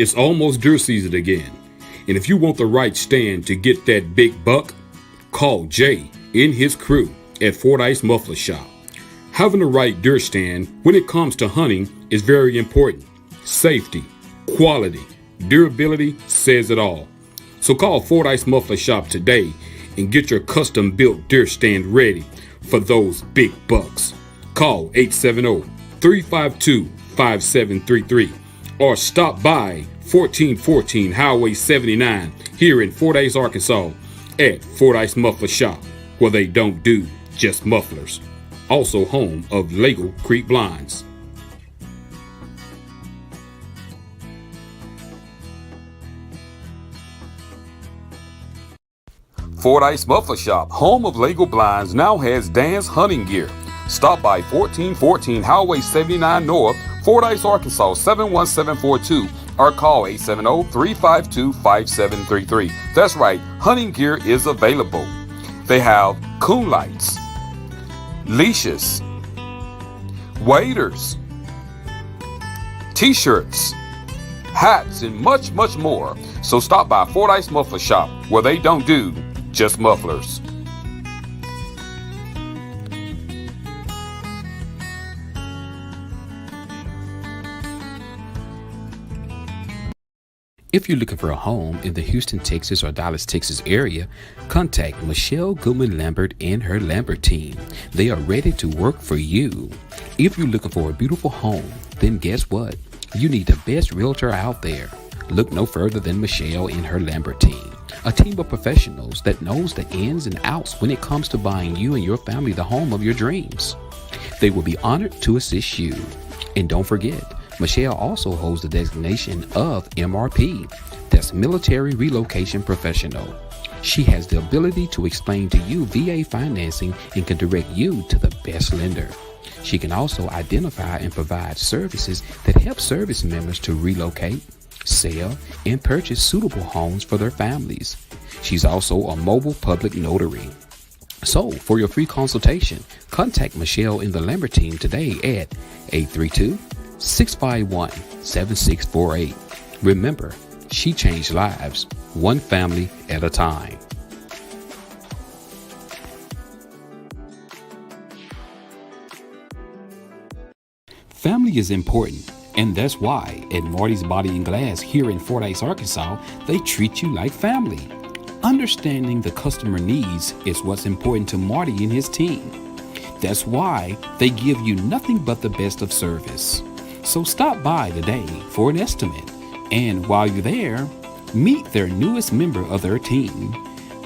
It's almost deer season again, and if you want the right stand to get that big buck, call Jay and his crew at Fordyce Muffler Shop. Having the right deer stand when it comes to hunting is very important. Safety, quality, durability says it all. So call Fordyce Muffler Shop today and get your custom-built deer stand ready for those big bucks. Call 870-352-5733 or stop by 1414 Highway 79 here in Fordyce, Arkansas at Fordyce Muffler Shop, where they don't do just mufflers. Also home of Lego Creek Blinds. Fordyce Muffler Shop, home of Lego Blinds, now has Dan's hunting gear. Stop by 1414 Highway 79 North, Fordyce, Arkansas 71742 or call 870-352-5733. That's right, hunting gear is available. They have coon lights, leashes, waders, t-shirts, hats, and much, much more. So stop by Fordyce Muffler Shop, where they don't do just mufflers. If you're looking for a home in the Houston, Texas or Dallas, Texas area, contact Michelle Goodman Lambert and her Lambert team. They are ready to work for you. If you're looking for a beautiful home, then guess what? You need the best realtor out there. Look no further than Michelle and her Lambert team. A team of professionals that knows the ins and outs when it comes to buying you and your family the home of your dreams. They will be honored to assist you. And don't forget, Michelle also holds the designation of MRP, that's Military Relocation Professional. She has the ability to explain to you VA financing and can direct you to the best lender. She can also identify and provide services that help service members to relocate, sell, and purchase suitable homes for their families. She's also a mobile public notary. So, for your free consultation, contact Michelle and the Lambert team today at 832-651-7648. Remember, she changed lives, one family at a time. Family is important, and that's why at Marty's Body and Glass here in Fordyce, Arkansas, they treat you like family. Understanding the customer needs is what's important to Marty and his team. That's why they give you nothing but the best of service. So stop by today for an estimate, and while you're there, meet their newest member of their team,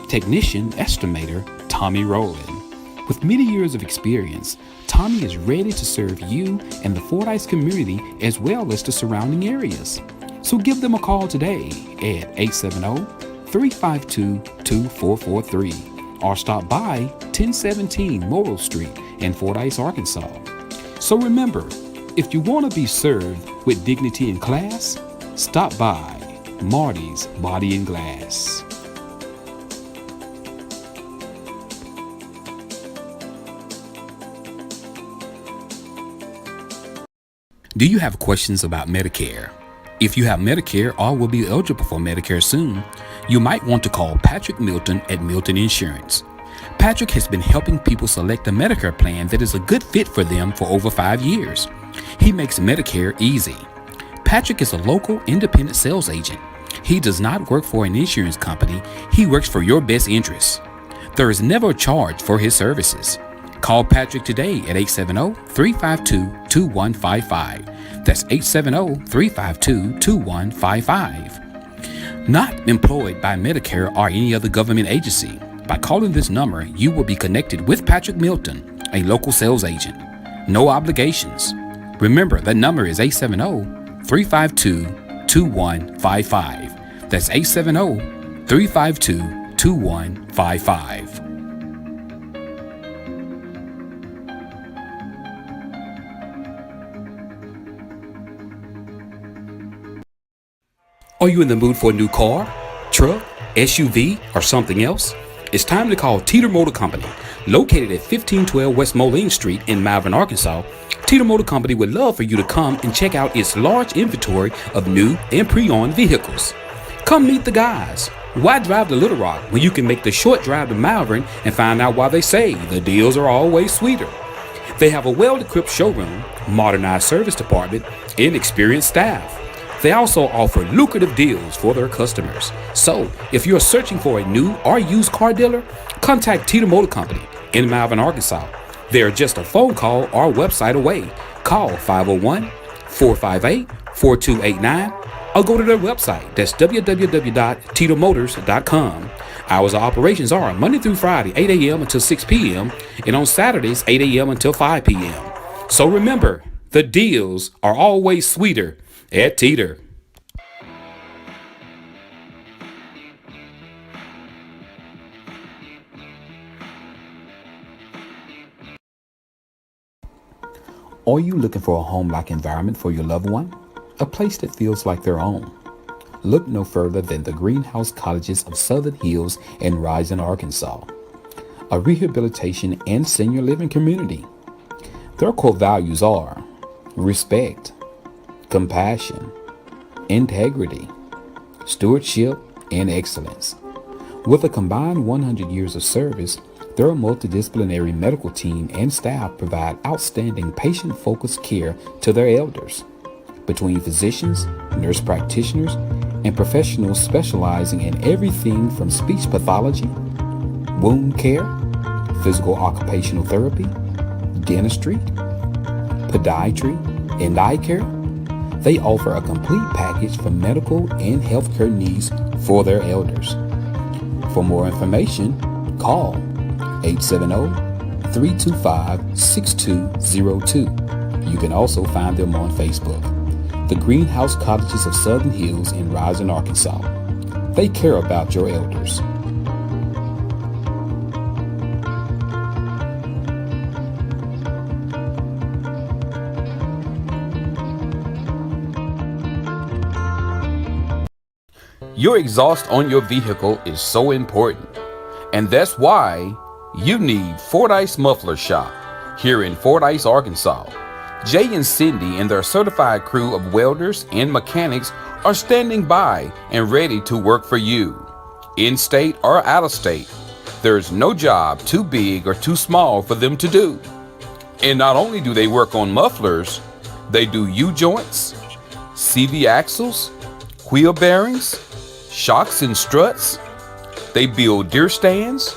technician estimator Tommy Rowland. With many years of experience, Tommy is ready to serve you and the Fordyce community as well as the surrounding areas. So give them a call today at 870-352-2443 or stop by 1017 Morrill Street in Fordyce, Arkansas. So remember, if you want to be served with dignity and class, stop by Marty's Body and Glass. Do you have questions about Medicare? If you have Medicare or will be eligible for Medicare soon, you might want to call Patrick Milton at Milton Insurance. Patrick has been helping people select a Medicare plan that is a good fit for them for over 5 years. He makes Medicare easy. Patrick is a local independent sales agent. He does not work for an insurance company. He works for your best interests. There is never a charge for his services. Call Patrick today at 870-352-2155. That's 870-352-2155. Not employed by Medicare or any other government agency. By calling this number, you will be connected with Patrick Milton, a local sales agent. No obligations. Remember, that number is 870-352-2155. That's 870-352-2155. Are you in the mood for a new car, truck, SUV, or something else? It's time to call Teeter Motor Company. Located at 1512 West Moline Street in Malvern, Arkansas, Tito Motor Company would love for you to come and check out its large inventory of new and pre-owned vehicles. Come meet the guys. Why drive to Little Rock when you can make the short drive to Malvern and find out why they say the deals are always sweeter? They have a well-equipped showroom, modernized service department, and experienced staff. They also offer lucrative deals for their customers. So, if you're searching for a new or used car dealer, contact Tito Motor Company in Malvern, Arkansas. They are just a phone call or website away. Call 501-458-4289 or go to their website. That's www.titomotors.com. Hours of operations are Monday through Friday, 8 a.m. until 6 p.m. and on Saturdays, 8 a.m. until 5 p.m. So remember, the deals are always sweeter at Teeter. Are you looking for a home-like environment for your loved one? A place that feels like their own? Look no further than the Greenhouse Cottages of Southern Hills in Rising, Arkansas, a rehabilitation and senior living community. Their core values are respect, compassion, integrity, stewardship, and excellence. With a combined 100 years of service, their multidisciplinary medical team and staff provide outstanding patient-focused care to their elders. Between physicians, nurse practitioners, and professionals specializing in everything from speech pathology, wound care, physical occupational therapy, dentistry, podiatry, and eye care, they offer a complete package for medical and healthcare needs for their elders. For more information, call 870-325-6202. You can also find them on Facebook. The Greenhouse Cottages of Southern Hills in Rising, Arkansas. They care about your elders. Your exhaust on your vehicle is so important, and that's why you need Fordyce Muffler Shop here in Fordyce, Arkansas. Jay and Cindy and their certified crew of welders and mechanics are standing by and ready to work for you. In-state or out-of-state, there's no job too big or too small for them to do. And not only do they work on mufflers, they do U-joints, CV axles, wheel bearings, shocks and struts. They build deer stands,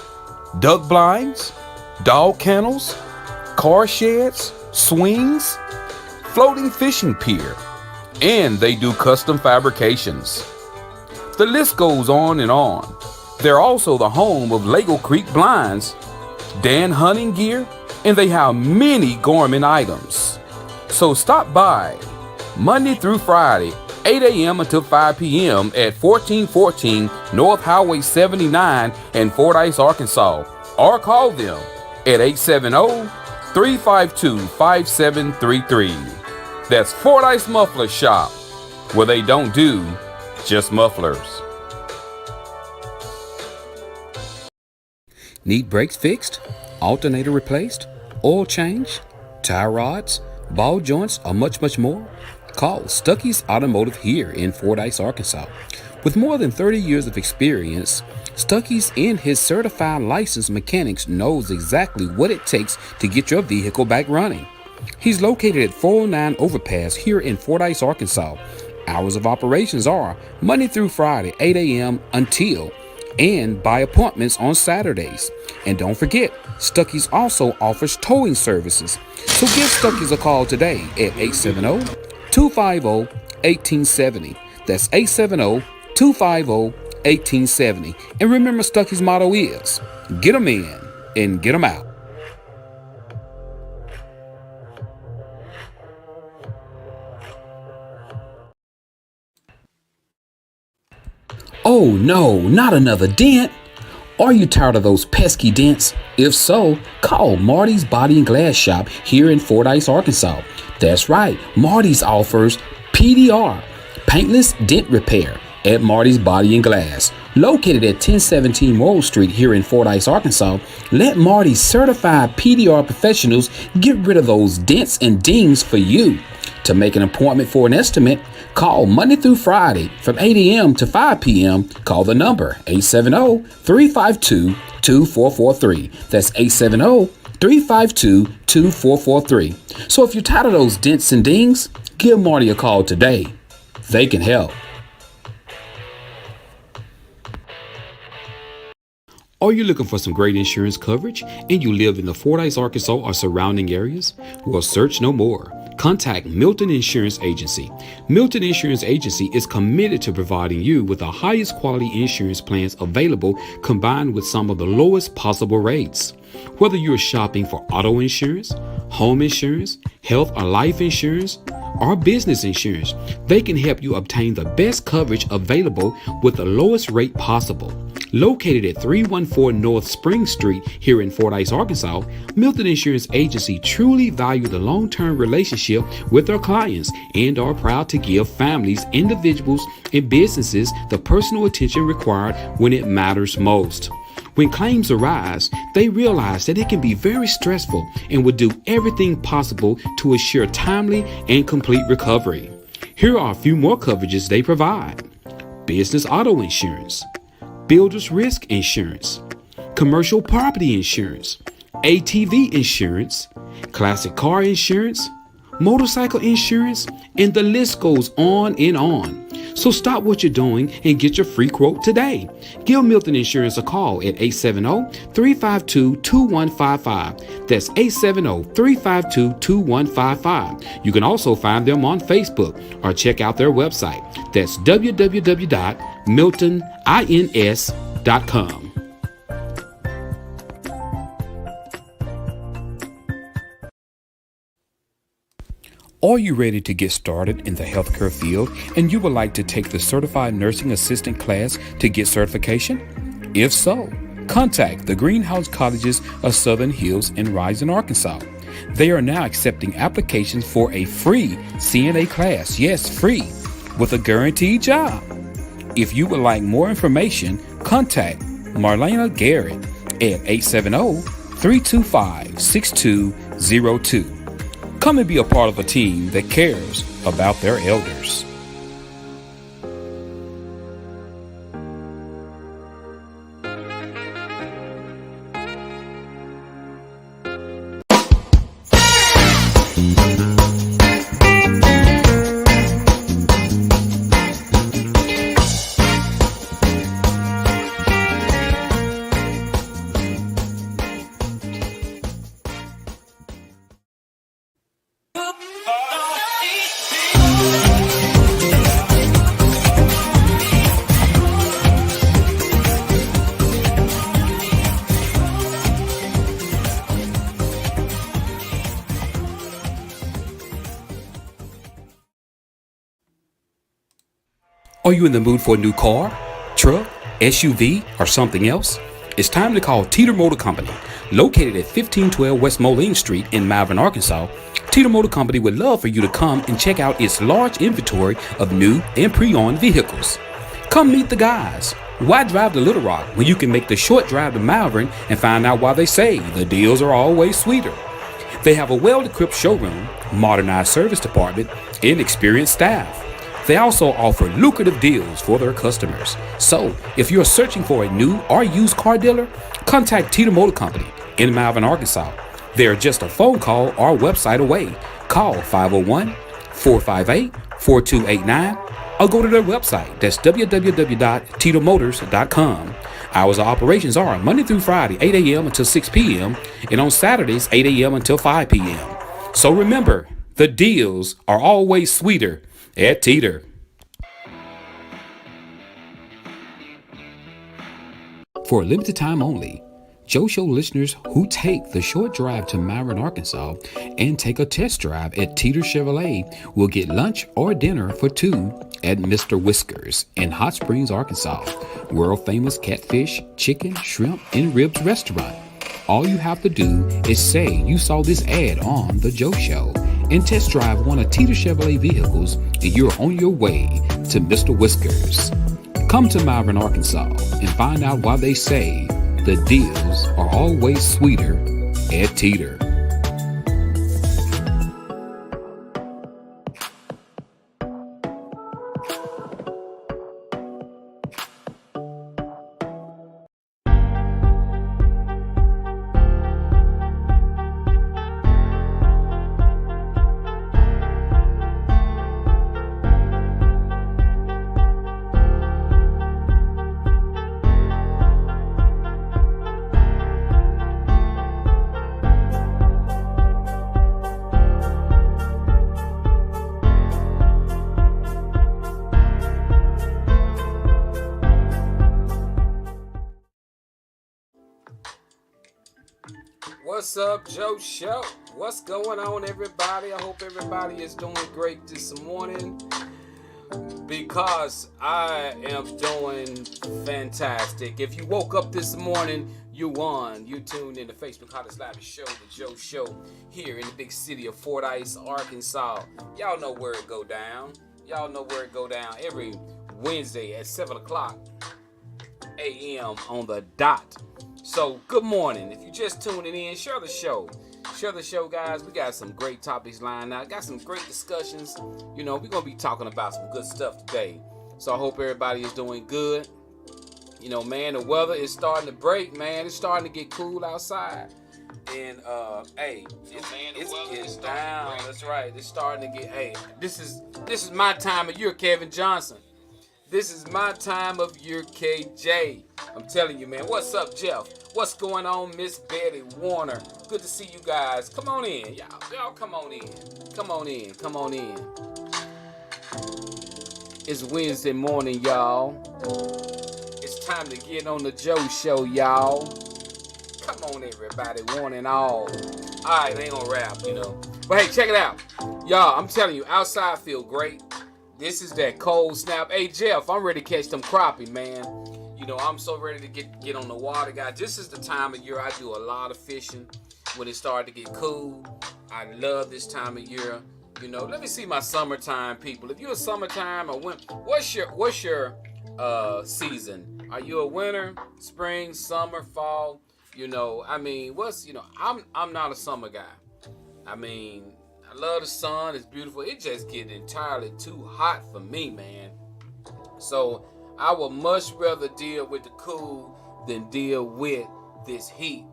duck blinds, dog kennels, car sheds, swings, floating fishing pier, and they do custom fabrications. The list goes on and on. They're also the home of Lego Creek Blinds, Dan Hunting Gear, and they have many Gorman items. So stop by Monday through Friday, 8 a.m. until 5 p.m. at 1414 North Highway 79 in Fordyce, Arkansas, or call them at 870-352-5733. That's Fordyce Muffler Shop, where they don't do just mufflers. Need brakes fixed, alternator replaced, oil change, tie rods, ball joints, or much more? Call Stuckey's Automotive here in Fordyce, Arkansas. With more than 30 years of experience, Stuckey's and his certified licensed mechanics knows exactly what it takes to get your vehicle back running. He's located at 409 Overpass here in Fordyce, Arkansas. Hours of operations are Monday through Friday, 8 a.m. until and by appointments on Saturdays. And don't forget, Stuckey's also offers towing services. So give Stuckey's a call today at 870-250-1870. That's 870-250-1870. And remember, Stuckey's motto is, get 'em in and get 'em out. Oh no, not another dent! Are you tired of those pesky dents? If so, call Marty's Body and Glass Shop here in Fordyce, Arkansas. That's right, Marty's offers PDR, paintless dent repair, at Marty's Body and Glass. Located at 1017 Morrill Street here in Fordyce, Arkansas, let Marty's certified PDR professionals get rid of those dents and dings for you. To make an appointment for an estimate, call Monday through Friday from 8 a.m. to 5 p.m. Call the number 870-352-2443. That's 870-352-2443. So if you're tired of those dents and dings, give Marty a call today. They can help. Are you looking for some great insurance coverage and you live in the Fordyce, Arkansas or surrounding areas? Well, search no more. Contact Milton Insurance Agency. Milton Insurance Agency is committed to providing you with the highest quality insurance plans available, combined with some of the lowest possible rates. Whether you're shopping for auto insurance, home insurance, health or life insurance, or business insurance, they can help you obtain the best coverage available with the lowest rate possible. Located at 314 North Spring Street here in Fordyce, Arkansas, Milton Insurance Agency truly value the long-term relationship with their clients and are proud to give families, individuals, and businesses the personal attention required when it matters most. When claims arise, they realize that it can be very stressful and will do everything possible to assure timely and complete recovery. Here are a few more coverages they provide: business auto insurance, builder's risk insurance, commercial property insurance, ATV insurance, classic car insurance, motorcycle insurance, and the list goes on and on. So stop what you're doing and get your free quote today. Give Milton Insurance a call at 870-352-2155. That's 870-352-2155. You can also find them on Facebook or check out their website. That's www.miltonins.com. Are you ready to get started in the healthcare field and you would like to take the Certified Nursing Assistant class to get certification? If so, contact the Greenhouse Colleges of Southern Hills in Rising, Arkansas. They are now accepting applications for a free CNA class, yes, free, with a guaranteed job. If you would like more information, contact Marlena Garrett at 870-325-6202. Come and be a part of a team that cares about their elders. Are you in the mood for a new car, truck, SUV, or something else? It's time to call Teeter Motor Company. Located at 1512 West Moline Street in Malvern, Arkansas, Teeter Motor Company would love for you to come and check out its large inventory of new and pre-owned vehicles. Come meet the guys. Why drive to Little Rock when you can make the short drive to Malvern and find out why they say the deals are always sweeter? They have a well-equipped showroom, modernized service department, and experienced staff. They also offer lucrative deals for their customers. So, if you're searching for a new or used car dealer, contact Teeter Motor Company in Malvern, Arkansas. They're just a phone call or website away. Call 501-458-4289 or go to their website. That's www.teetermotors.com. Hours of operations are Monday through Friday, 8 a.m. until 6 p.m. and on Saturdays, 8 a.m. until 5 p.m. So remember, the deals are always sweeter at Teeter. For a limited time only, Joe Show listeners who take the short drive to Malvern, Arkansas and take a test drive at Teeter Chevrolet will get lunch or dinner for two at Mr. Whiskers in Hot Springs, Arkansas, world famous catfish, chicken, shrimp, and ribs restaurant. All you have to do is say you saw this ad on The Joe Show and test drive one of Teeter Chevrolet vehicles, and you're on your way to Mr. Whiskers. Come to Myron, Arkansas and find out why they say the deals are always sweeter at Teeter. What's up, Joe Show? What's going on, everybody? I hope everybody is doing great this morning, because I am doing fantastic. If you woke up this morning, you won. You tuned in to Facebook Hottest Live Show, the Joe Show, here in the big city of Fordyce, Arkansas. Y'all know where it go down. Y'all know where it go down every Wednesday at 7 o'clock a.m. on the dot. So, good morning. If you just tuning in, share the show. Share the show, guys. We got some great topics lined out. Got some great discussions. You know, we're going to be talking about some good stuff today. So, I hope everybody is doing good. You know, man, the weather is starting to break, man. It's starting to get cool outside. And, hey, it's getting down. That's right. It's starting to get, hey, this is my time of year, Kevin Johnson. This is my time of year, KJ. I'm telling you, man. What's up, Jeff? What's going on, Miss Betty Warner? Good to see you guys. Come on in. Y'all come on in. Come on in. Come on in. It's Wednesday morning, y'all. It's time to get on the Joe Show, y'all. Come on, everybody. One and all. All right, they ain't gonna rap, you know. But hey, check it out. Y'all, I'm telling you, outside feel great. This is that cold snap. Hey, Jeff, I'm ready to catch them crappie, man. You know, I'm so ready to get on the water, guys. This is the time of year I do a lot of fishing when it started to get cool. I love this time of year. You know, let me see my summertime people. If you're a summertime or winter, what's your season? Are you a winter, spring, summer, fall? You know, I mean, I'm not a summer guy. I mean, I love the sun. It's beautiful. It just gets entirely too hot for me, man. So I would much rather deal with the cool than deal with this heat.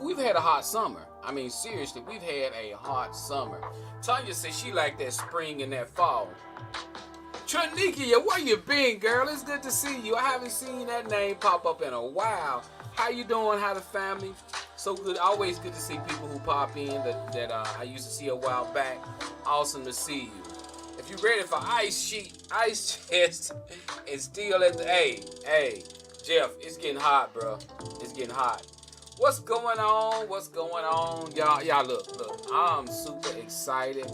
We've had a hot summer. I mean, seriously, we've had a hot summer. Tanya says she like that spring and that fall. Trinikia, where you been, girl? It's good to see you. I haven't seen that name pop up in a while. How you doing? How the family? So good. Always good to see people who pop in that I used to see a while back. Awesome to see you. If you're ready for ice chest, and still at the hey, Jeff, it's getting hot, bro. It's getting hot. What's going on? What's going on? Y'all look, I'm super excited.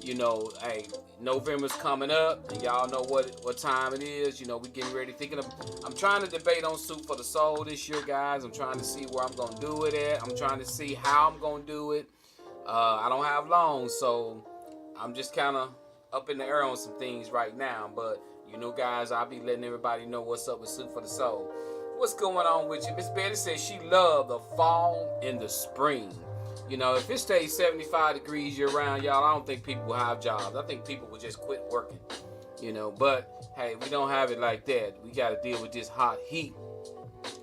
You know, hey, November's coming up, and y'all know what time it is. You know, we getting ready, I'm trying to debate on Soup for the Soul this year, guys. I'm trying to see where I'm going to do it at. I'm trying to see how I'm going to do it. I don't have long, so I'm just kind of up in the air on some things right now. But, you know, guys, I'll be letting everybody know what's up with Soup for the Soul. What's going on with you? Miss Betty says she loved the fall and the spring. You know, if it stays 75 degrees year round, y'all, I don't think people will have jobs. I think people will just quit working, you know. But, hey, we don't have it like that. We got to deal with this hot heat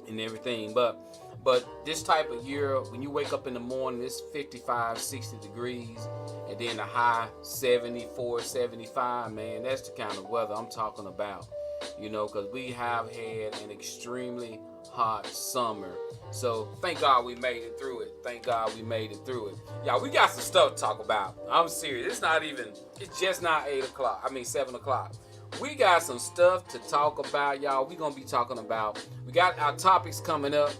and everything. But this type of year, when you wake up in the morning, it's 55, 60 degrees, and then the high 74, 75, man, that's the kind of weather I'm talking about, you know, because we have had an extremely hot summer. So thank God we made it through it. Thank God we made it through it. Y'all, we got some stuff to talk about. I'm serious. It's just not 7 o'clock. We got some stuff to talk about, y'all. We're going to be talking about, we got our topics coming up.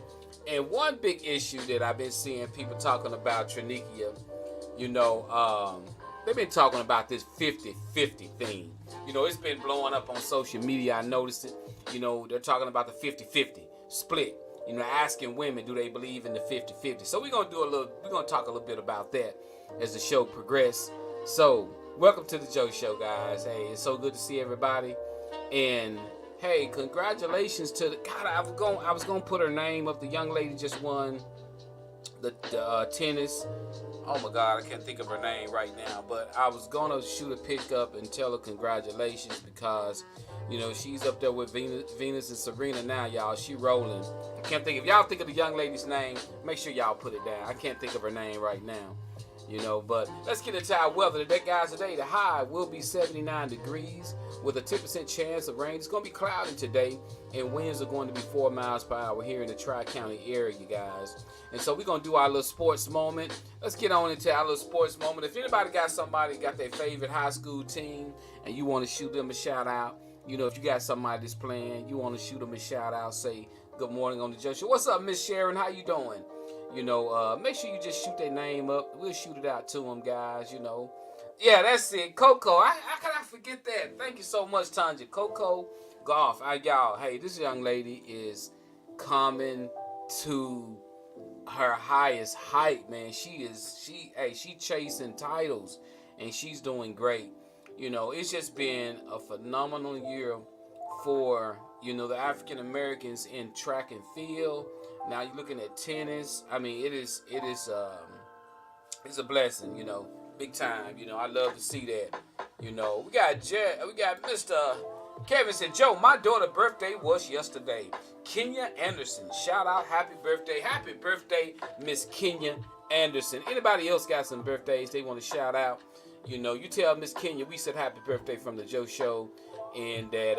And one big issue that I've been seeing people talking about, Trinikia, you know, they've been talking about this 50-50 thing. You know, it's been blowing up on social media. I noticed it. You know, they're talking about the 50-50 split. You know, asking women, do they believe in the 50-50? So we're going to talk a little bit about that as the show progresses. So, welcome to the Joe Show, guys. Hey, it's so good to see everybody. And hey, congratulations to the God. I was gonna put her name up. The young lady just won the tennis. Oh my God, I can't think of her name right now. But I was gonna shoot a pick up and tell her congratulations because, you know, she's up there with Venus and Serena now, y'all. She rolling. I can't think. If y'all think of the young lady's name, make sure y'all put it down. I can't think of her name right now. You know, but let's get into our weather today, guys. Today, the high will be 79 degrees with a 10% chance of rain. It's going to be cloudy today, and winds are going to be 4 miles per hour here in the Tri-County area, you guys. And so we're going to do our little sports moment. Let's get on into our little sports moment. If anybody got their favorite high school team, and you want to shoot them a shout out, you know, if you got somebody that's playing, you want to shoot them a shout out, say good morning on the Joe Show. What's up, Miss Sharon? How you doing? You know, make sure you just shoot their name up. We'll shoot it out to them, guys, you know. Yeah, that's it. Coco. How can I forget that? Thank you so much, Tanja. Coco Golf. Y'all, hey, this young lady is coming to her highest height, man. She chasing titles, and she's doing great. You know, it's just been a phenomenal year for, you know, the African Americans in track and field. Now you're looking at tennis. I mean, it's a blessing, you know, big time. You know, I love to see that. You know, we got Mr. Kevin said, Joe, my daughter's birthday was yesterday. Kenya Anderson, shout out, happy birthday, Miss Kenya Anderson. Anybody else got some birthdays they want to shout out? You know, you tell Miss Kenya we said happy birthday from the Joe Show, and that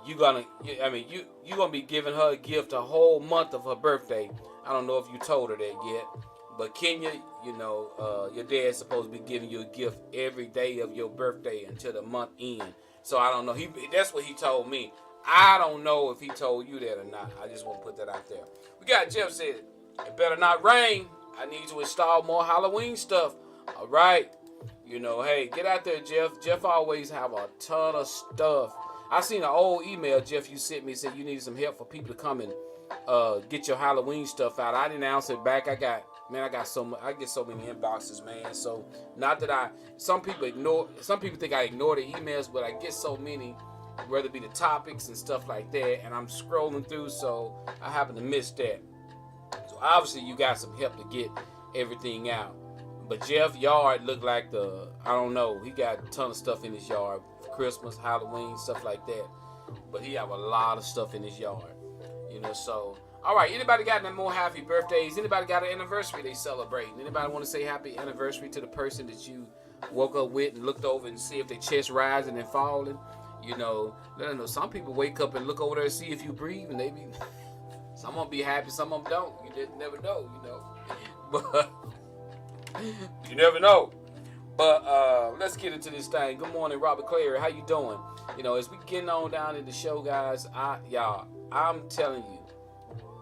you're gonna be giving her a gift a whole month of her birthday. I don't know if you told her that yet, but Kenya, you know, your dad's supposed to be giving you a gift every day of your birthday until the month end. So I don't know. That's what he told me. I don't know if he told you that or not. I just want to put that out there. We got Jeff said, it better not rain. I need to install more Halloween stuff. All right. You know, hey, get out there, Jeff. Jeff always have a ton of stuff. I seen an old email, Jeff, you sent me, said you needed some help for people to come and get your Halloween stuff out. I didn't answer it back. I get so many inboxes, man. So not that some people think I ignore the emails, but I get so many, whether it be the topics and stuff like that, and I'm scrolling through, so I happen to miss that. So obviously you got some help to get everything out. But Jeff yard looked like I don't know, he got a ton of stuff in his yard. Christmas, Halloween, stuff like that. But he have a lot of stuff in his yard. You know, so. All right, anybody got any more happy birthdays? Anybody got an anniversary they celebrating? Anybody want to say happy anniversary to the person that you woke up with and looked over and see if their chest rising and falling? You know, I don't know. Some people wake up and look over there and see if you breathe, and they be, some of them be happy, some of them don't. You just never know, you know. But you never know. But let's get into this thing. Good morning, Robert Clary. How you doing? You know, as we getting on down in the show, guys, I'm telling you,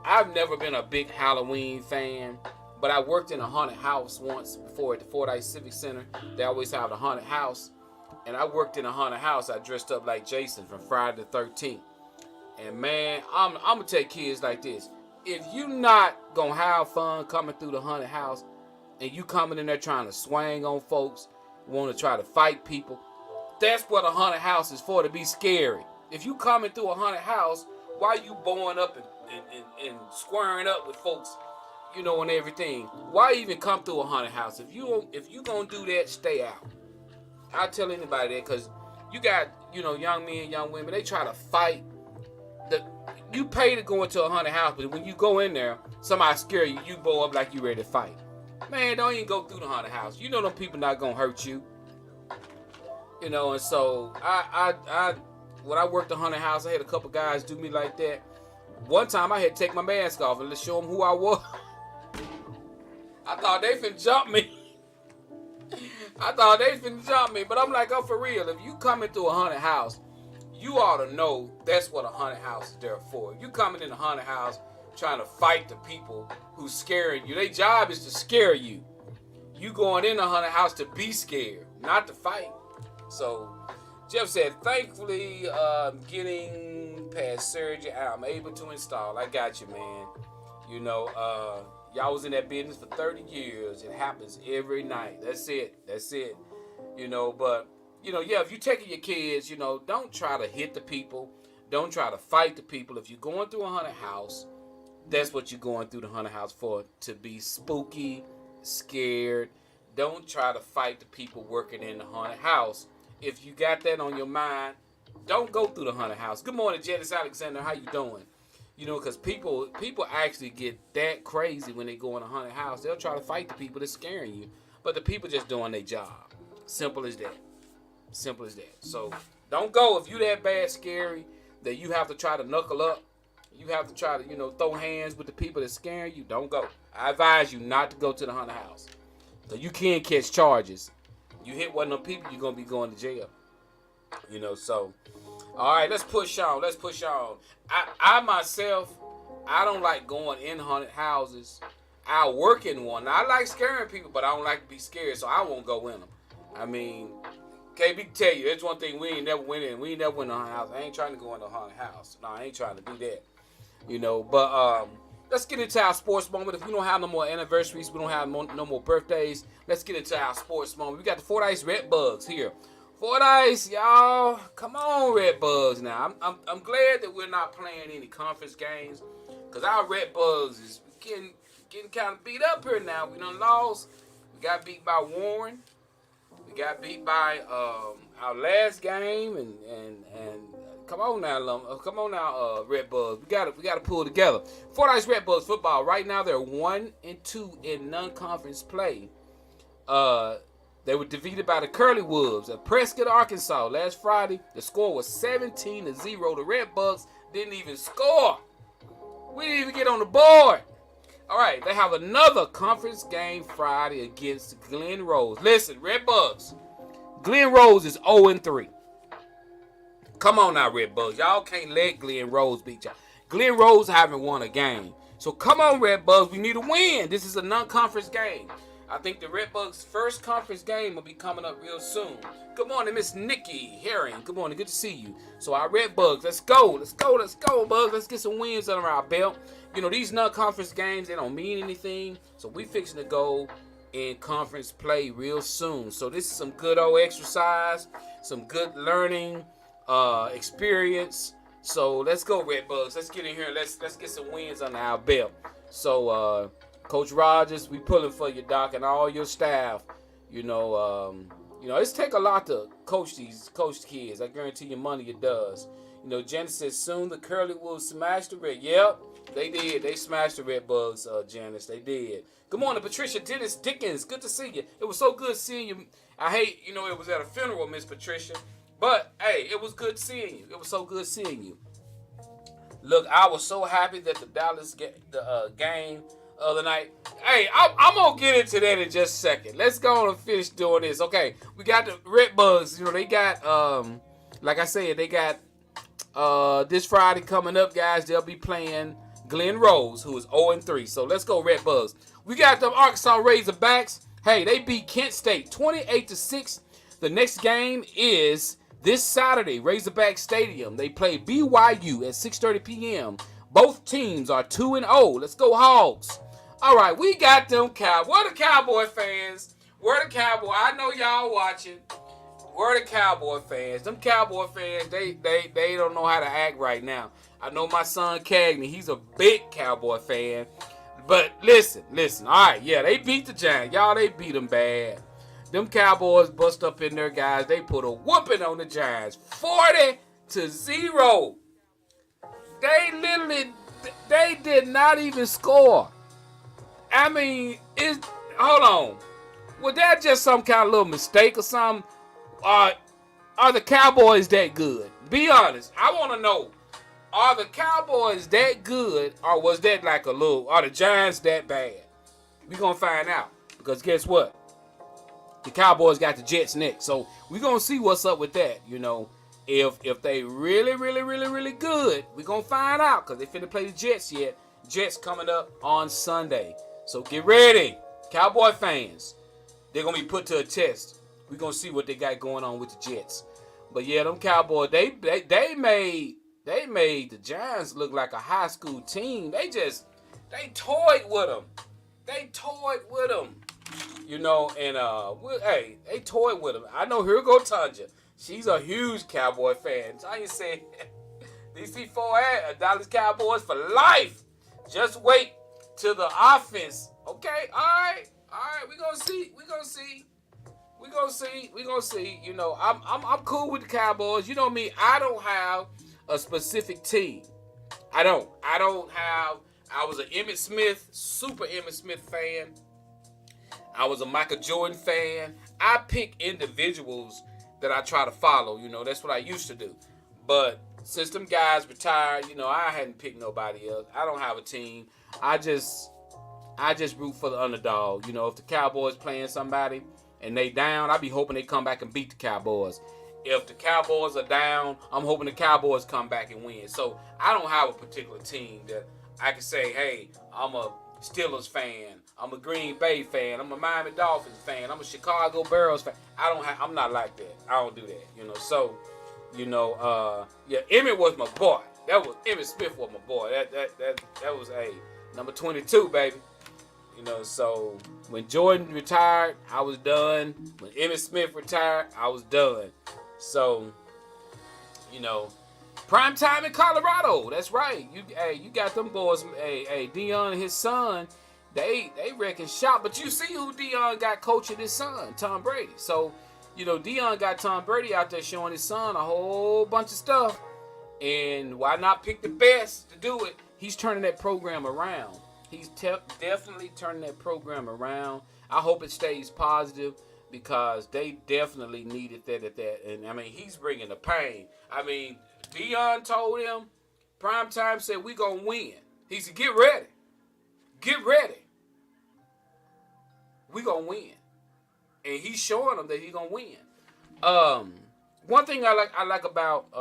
I've never been a big Halloween fan, but I worked in a haunted house once before at the Fordyce Civic Center. They always have a haunted house, and I worked in a haunted house. I dressed up like Jason from Friday the 13th. And man, I'm gonna tell kids like this: if you not gonna have fun coming through the haunted house, and you coming in there trying to swing on folks, want to try to fight people, that's what a haunted house is for, to be scary. If you coming through a haunted house, why you bowing up and squaring up with folks, you know, and everything? Why even come through a haunted house? If you gonna do that, stay out. I tell anybody that, because you got, you know, young men, young women, they try to fight. You pay to go into a haunted house, but when you go in there, somebody scare you, you bow up like you ready to fight. Man, don't even go through the haunted house. You know them people not gonna hurt you. You know, and so when I worked the haunted house, I had a couple guys do me like that. One time I had to take my mask off and let's show them who I was. I thought they finna jump me. But I'm like, oh, for real, if you coming through a haunted house, you ought to know that's what a haunted house is there for. If you coming in a haunted house trying to fight the people who's scaring you, their job is to scare you. You going in a haunted house to be scared, not to fight. So Jeff said, thankfully, getting past surgery, I'm able to install. I got you, man. You know, y'all was in that business for 30 years. It happens every night. That's it. You know, but, you know, yeah, if you're taking your kids, you know, don't try to hit the people. Don't try to fight the people. If you're going through a haunted house, that's what you're going through the haunted house for, to be spooky, scared. Don't try to fight the people working in the haunted house. If you got that on your mind, don't go through the haunted house. Good morning, Janice Alexander. How you doing? You know, because people actually get that crazy when they go in a haunted house. They'll try to fight the people that's scaring you. But the people just doing their job. Simple as that. Simple as that. So don't go if you that bad scary that you have to try to knuckle up. You have to try to, throw hands with the people that's scaring you. Don't go. I advise you not to go to the haunted house. So you can catch charges. You hit one of them people, you're going to be going to jail. So. All right, let's push on. I myself, I don't like going in haunted houses. I work in one. Now, I like scaring people, but I don't like to be scared, so I won't go in them. I mean, KB tell you, that's one thing we ain't never went in. We ain't never went in a haunted house. I ain't trying to go in a haunted house. No, I ain't trying to do that. But let's get into our sports moment. If we don't have no more anniversaries, we don't have no more birthdays, let's get into our sports moment. We got the Fordyce Redbugs here. Fordyce, y'all, come on, Redbugs. Now, I'm glad that we're not playing any conference games, because our Redbugs is getting kind of beat up here now. We done lost. We got beat by Warren. We got beat by our last game, and come on now, Redbugs. We got to pull together. Fordyce Redbugs football right now, they're 1-2 in non-conference play. They were defeated by the Curly Wolves of Prescott, Arkansas last Friday. The score was 17-0. The Redbugs didn't even score. We didn't even get on the board. All right, they have another conference game Friday against Glen Rose. Listen, Redbugs, Glen Rose is 0-3. Come on now, Redbugs. Y'all can't let Glen Rose beat y'all. Glen Rose haven't won a game. So come on, Redbugs. We need a win. This is a non-conference game. I think the Redbugs' first conference game will be coming up real soon. Good morning, Miss Nikki Herring. Good morning. Good to see you. So our Redbugs, let's go, Bugs. Let's get some wins under our belt. These non-conference games, they don't mean anything. So we fixing to go in conference play real soon. So this is some good old exercise, some good learning experience. So let's go, Redbugs. Let's get in here. Let's get some wins under our belt. So Coach Rogers, we pulling for you, Doc, and all your staff. It's take a lot to coach kids. I guarantee you money it does. Janice says soon the Curly will smash the Red. Yep, they did. They smashed the Redbugs, Janice. They did. Good morning, Patricia Dennis Dickens. Good to see you. It was so good seeing you. I hate, it was at a funeral, Miss Patricia. But, hey, it was good seeing you. It was so good seeing you. Look, I was so happy that the Dallas game other night. Hey, I'm going to get into that in just a second. Let's go on and finish doing this. Okay, we got the Redbugs. They got, like I said, they got this Friday coming up, guys. They'll be playing Glen Rose, who is 0-3. So let's go, Redbugs. We got the Arkansas Razorbacks. Hey, they beat Kent State 28-6. The next game is this Saturday, Razorback Stadium. They play BYU at 6:30 p.m. Both teams are 2-0. Let's go Hogs. All right, we got them Cowboys. Where the Cowboy fans? Where the Cowboy? I know y'all watching. Where the Cowboy fans? Them Cowboy fans, they don't know how to act right now. I know my son Cagney, he's a big Cowboy fan. But listen. All right, yeah, they beat the Giants. Y'all, they beat them bad. Them Cowboys bust up in there, guys. They put a whooping on the Giants. 40-0. They did not even score. I mean, hold on. Was that just some kind of little mistake or something? Are the Cowboys that good? Be honest. I want to know. Are the Cowboys that good, or was that like are the Giants that bad? We're going to find out. Because guess what? The Cowboys got the Jets next. So we're going to see what's up with that, If they really good, we're going to find out because they finna play the Jets yet. Jets coming up on Sunday. So get ready, Cowboy fans. They're going to be put to a test. We're going to see what they got going on with the Jets. But yeah, them Cowboys, they made the Giants look like a high school team. They toyed with them. They toyed with them. I know here go Tanja. She's a huge Cowboy fan. Tanya said, DC4 Dallas Cowboys for life. Just wait till the offense. Okay, all right. We gonna see. You know, I'm cool with the Cowboys. You know me. I don't have a specific team. I don't have. I was an super Emmitt Smith fan. I was a Michael Jordan fan. I pick individuals that I try to follow. You know, that's what I used to do. But since them guys retired, you know, I hadn't picked nobody else. I don't have a team. I just root for the underdog. You know, if the Cowboys playing somebody and they down, I be hoping they come back and beat the Cowboys. If the Cowboys are down, I'm hoping the Cowboys come back and win. So I don't have a particular team that I can say, hey, I'm a Steelers fan, I'm a Green Bay fan, I'm a Miami Dolphins fan, I'm a Chicago Bears fan. I'm not like that. I don't do that, you know. So, you know, yeah, Emmitt was my boy. Emmitt Smith was my boy. That was number 22, baby. You know, so when Jordan retired, I was done. When Emmitt Smith retired, I was done. So, you know, prime time in Colorado. That's right. You got them boys. Deion and his son, they wrecking shop. But you see who Deion got coaching his son, Tom Brady. So, you know, Deion got Tom Brady out there showing his son a whole bunch of stuff. And why not pick the best to do it? He's turning that program around. He's definitely turning that program around. I hope it stays positive because they definitely needed that. And, I mean, he's bringing the pain. I mean, Deion told him, primetime said, we going to win. He said, get ready. Get ready. We going to win. And he's showing them that he's going to win. One thing I like about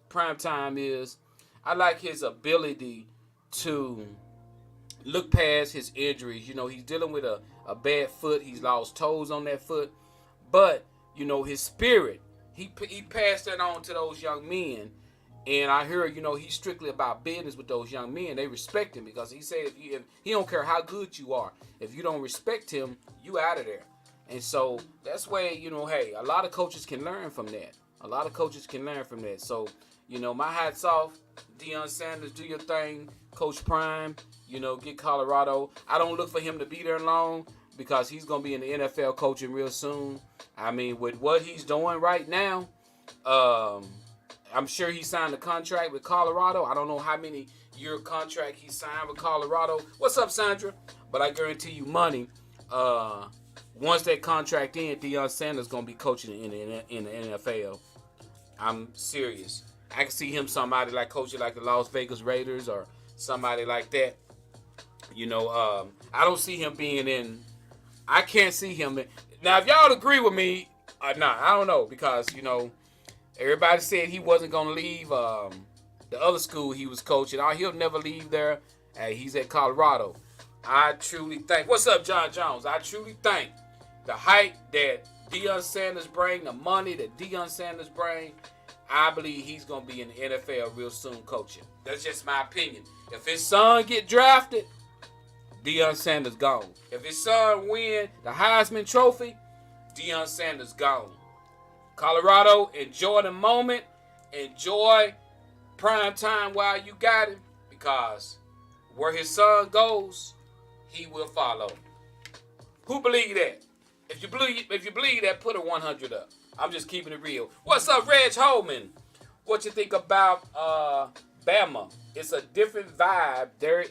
primetime is I like his ability to look past his injuries. You know, he's dealing with a bad foot. He's lost toes on that foot. But, you know, his spirit, he passed that on to those young men. And I hear, you know, he's strictly about business with those young men. They respect him because he said if he don't care how good you are. If you don't respect him, you out of there. And so that's where, you know, hey, a lot of coaches can learn from that. So, you know, my hat's off. Deion Sanders, do your thing. Coach Prime, you know, get Colorado. I don't look for him to be there long because he's going to be in the NFL coaching real soon. I mean, with what he's doing right now, I'm sure he signed a contract with Colorado. I don't know how many year contract he signed with Colorado. What's up, Sandra? But I guarantee you money. Once that contract ends, Deion Sanders going to be coaching in the NFL. I'm serious. I can see him somebody like coaching like the Las Vegas Raiders or somebody like that. You know, I don't see him being in. I can't see him in. Now, if y'all agree with me or not, I don't know because, you know, everybody said he wasn't going to leave the other school he was coaching. He'll never leave there. He's at Colorado. I truly think. What's up, John Jones? I truly think the height that Deion Sanders bring, the money that Deion Sanders bring, I believe he's going to be in the NFL real soon coaching. That's just my opinion. If his son get drafted, Deion Sanders gone. If his son win the Heisman Trophy, Deion Sanders gone. Colorado, enjoy the moment. Enjoy prime time while you got him because where his son goes, he will follow. Who believe that? If you believe that, put a 100 up. I'm just keeping it real. What's up, Reg Holman? What you think about Bama? It's a different vibe there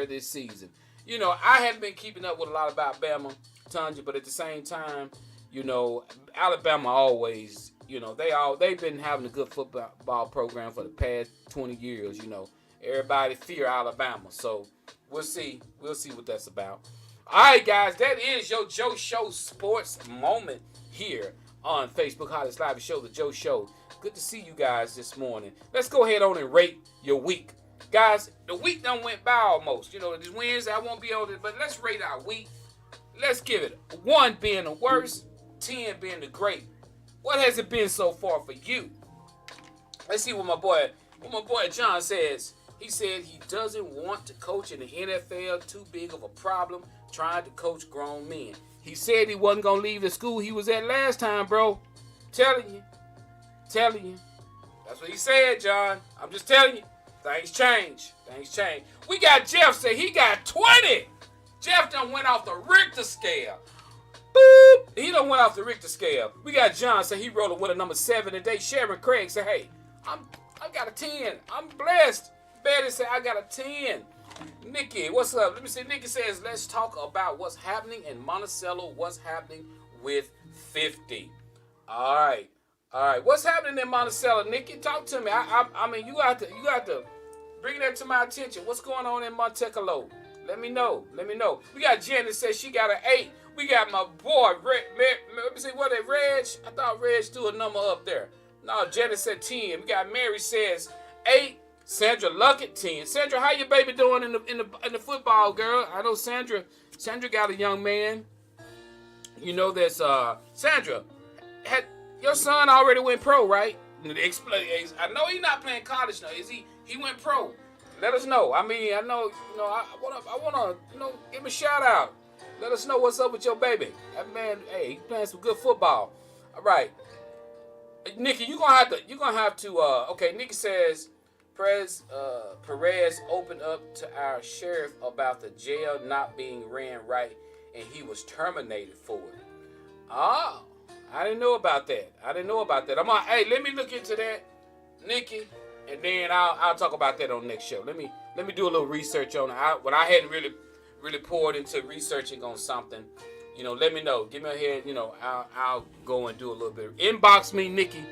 this season. You know, I haven't been keeping up with a lot about Bama, Tanja, but at the same time, you know, Alabama always, you know, they've been having a good football program for the past 20 years, you know. Everybody fear Alabama. So we'll see what that's about. All right, guys, that is your Joe Show Sports Moment here on Facebook Hottest Live Show, the Joe Show. Good to see you guys this morning. Let's go ahead on and rate your week. Guys, the week done went by almost. You know, this Wednesday I won't be able to, but let's rate our week. Let's give it 1 being the worst, 10 being the great. What has it been so far for you? Let's see what my boy John says. He said he doesn't want to coach in the NFL. Too big of a problem trying to coach grown men. He said he wasn't going to leave the school he was at last time, bro. Telling you. That's what he said, John. I'm just telling you. Things change. Things change. We got Jeff say he got 20. Jeff done went off the Richter scale. Boop. He done went off the Richter scale. We got John say he rolled with a number 7 today. Sharon Craig said, hey, I got a 10. I'm blessed. Betty said, I got a 10. Nikki, what's up? Let me see. Nikki says, let's talk about what's happening in Monticello. What's happening with 50. All right. All right. What's happening in Monticello? Nikki, talk to me. I mean, you got to bring that to my attention. What's going on in Monticello? Let me know. Let me know. We got Jen that says she got an 8. We got my boy, let me see, what that Reg? I thought Reg threw a number up there. No, Janet said 10. We got Mary says 8. Sandra Luckett 10. Sandra, how your baby doing in the football, girl? I know Sandra got a young man. You know that's Sandra. Had your son already went pro, right? I know he's not playing college now. Is he? He went pro. Let us know. I mean, I know, I wanna, give him a shout out. Let us know what's up with your baby. That man, hey, he's playing some good football. All right, Nikki, you're gonna have to. Okay, Nikki says, Perez opened up to our sheriff about the jail not being ran right, and he was terminated for it. Oh, I didn't know about that. Hey, let me look into that, Nikki, and then I'll talk about that on the next show. Let me do a little research on it. When I hadn't really poured into researching on something, let me know. Give me a head, I'll go and do a little bit. Inbox me, Nikki,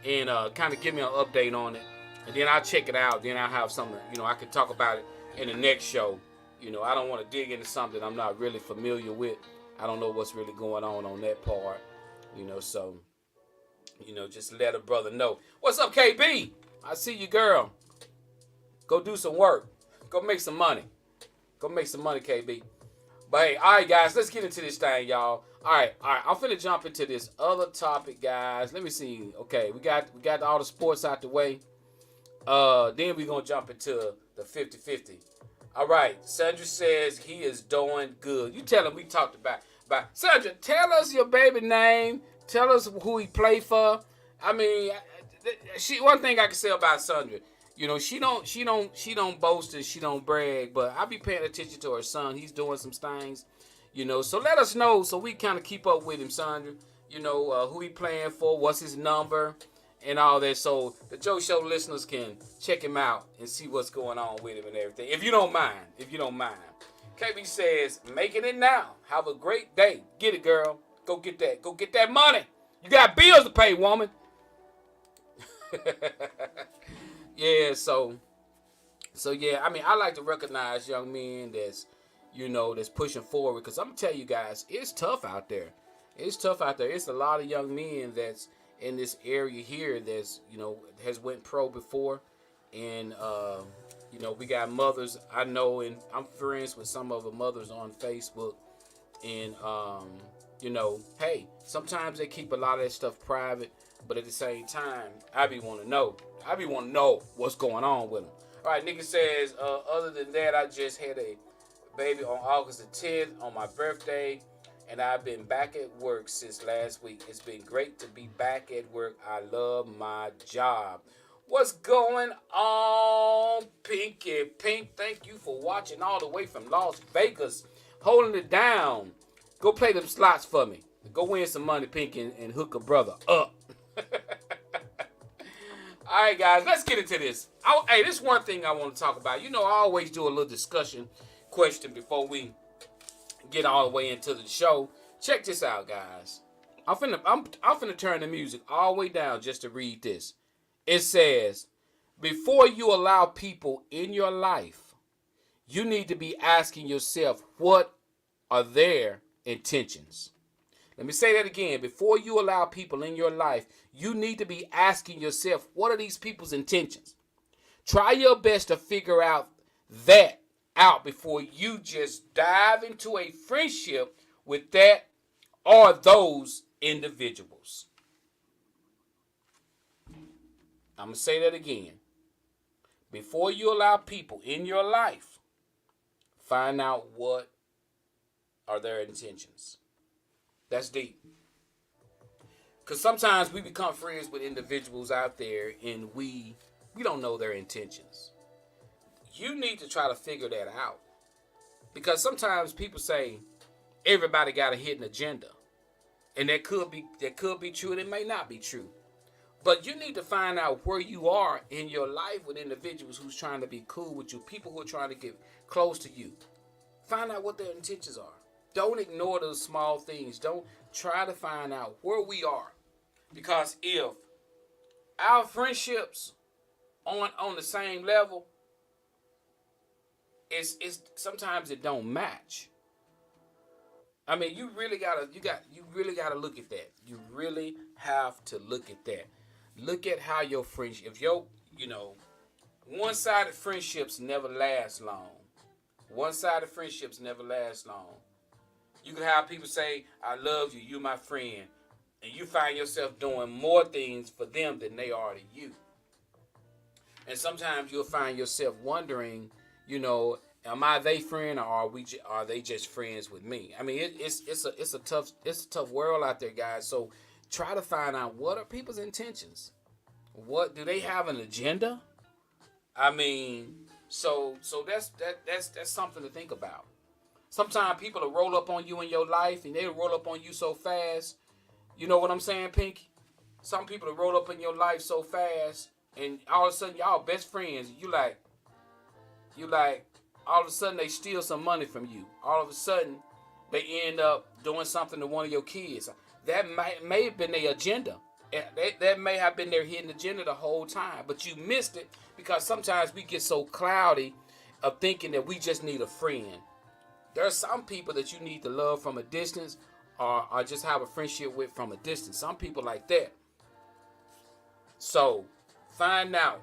and kind of give me an update on it. And then I'll check it out. Then I'll have something, I can talk about it in the next show. I don't want to dig into something I'm not really familiar with. I don't know what's really going on that part. So, just let a brother know. What's up, KB? I see you, girl. Go do some work. Go make some money. KB. But hey, all right, guys, let's get into this thing, y'all. All right. I'm finna jump into this other topic, guys. Let me see. Okay, we got all the sports out the way. Then we're gonna jump into the 50-50. All right. Sandra says he is doing good. You tell him we talked about. Sandra, tell us your baby name. Tell us who he played for. I mean, one thing I can say about Sandra, she don't boast and she don't brag, but I be paying attention to her son. He's doing some things, So let us know so we kind of keep up with him, Sandra. Who he playing for, what's his number, and all that, so the Joe Show listeners can check him out and see what's going on with him and everything. If you don't mind. KB says, making it now. Have a great day. Get it, girl. Go get that money. You got bills to pay, woman. Yeah, so yeah, I mean, I like to recognize young men that's pushing forward, because I'm gonna tell you guys, it's tough out there. It's a lot of young men that's in this area here that's, has went pro before, and we got mothers I know, and I'm friends with some of the mothers on Facebook, and hey, sometimes they keep a lot of that stuff private, but at the same time, I be want to know what's going on with them. All right, Nikki says, other than that, I just had a baby on August the 10th on my birthday, and I've been back at work since last week. It's been great to be back at work. I love my job. What's going on, Pinky Pink? Thank you for watching all the way from Las Vegas, holding it down. Go play them slots for me. Go win some money, Pinky, and hook a brother up. All right, guys, let's get into this. Hey, this one thing I want to talk about. I always do a little discussion question before we get all the way into the show. Check this out, guys. I'm finna turn the music all the way down just to read this. It says, before you allow people in your life, you need to be asking yourself, what are their intentions? Let me say that again. Before you allow people in your life, you need to be asking yourself, what are these people's intentions? Try your best to figure out before you just dive into a friendship with that or those individuals. I'm going to say that again. Before you allow people in your life, find out what are their intentions. That's deep. Because sometimes we become friends with individuals out there and we don't know their intentions. You need to try to figure that out. Because sometimes people say everybody got a hidden agenda. And that could be true and it may not be true. But you need to find out where you are in your life with individuals who's trying to be cool with you, people who are trying to get close to you. Find out what their intentions are. Don't ignore those small things. Don't try to find out where we are. Because if our friendships on the same level, it's sometimes it don't match. I mean, you really gotta look at that. You really have to look at that. Look at how your friendship, if your, one-sided friendships never last long. One-sided friendships never last long. You can have people say, I love you, you're my friend. And you find yourself doing more things for them than they are to you. And sometimes you'll find yourself wondering, am I their friend or are they just friends with me? I mean, it's a tough world out there, guys. So try to find out, what are people's intentions. What do they have, an agenda? I mean, so that's something to think about. Sometimes people will roll up on you in your life, and they'll roll up on you so fast. You know what I'm saying, Pinky? Some people will roll up in your life so fast, and all of a sudden y'all best friends. You like, all of a sudden they steal some money from you. All of a sudden they end up doing something to one of your kids. That may have been their agenda. That may have been their hidden agenda the whole time, but you missed it because sometimes we get so cloudy of thinking that we just need a friend. There are some people that you need to love from a distance, or just have a friendship with from a distance. Some people like that. So find out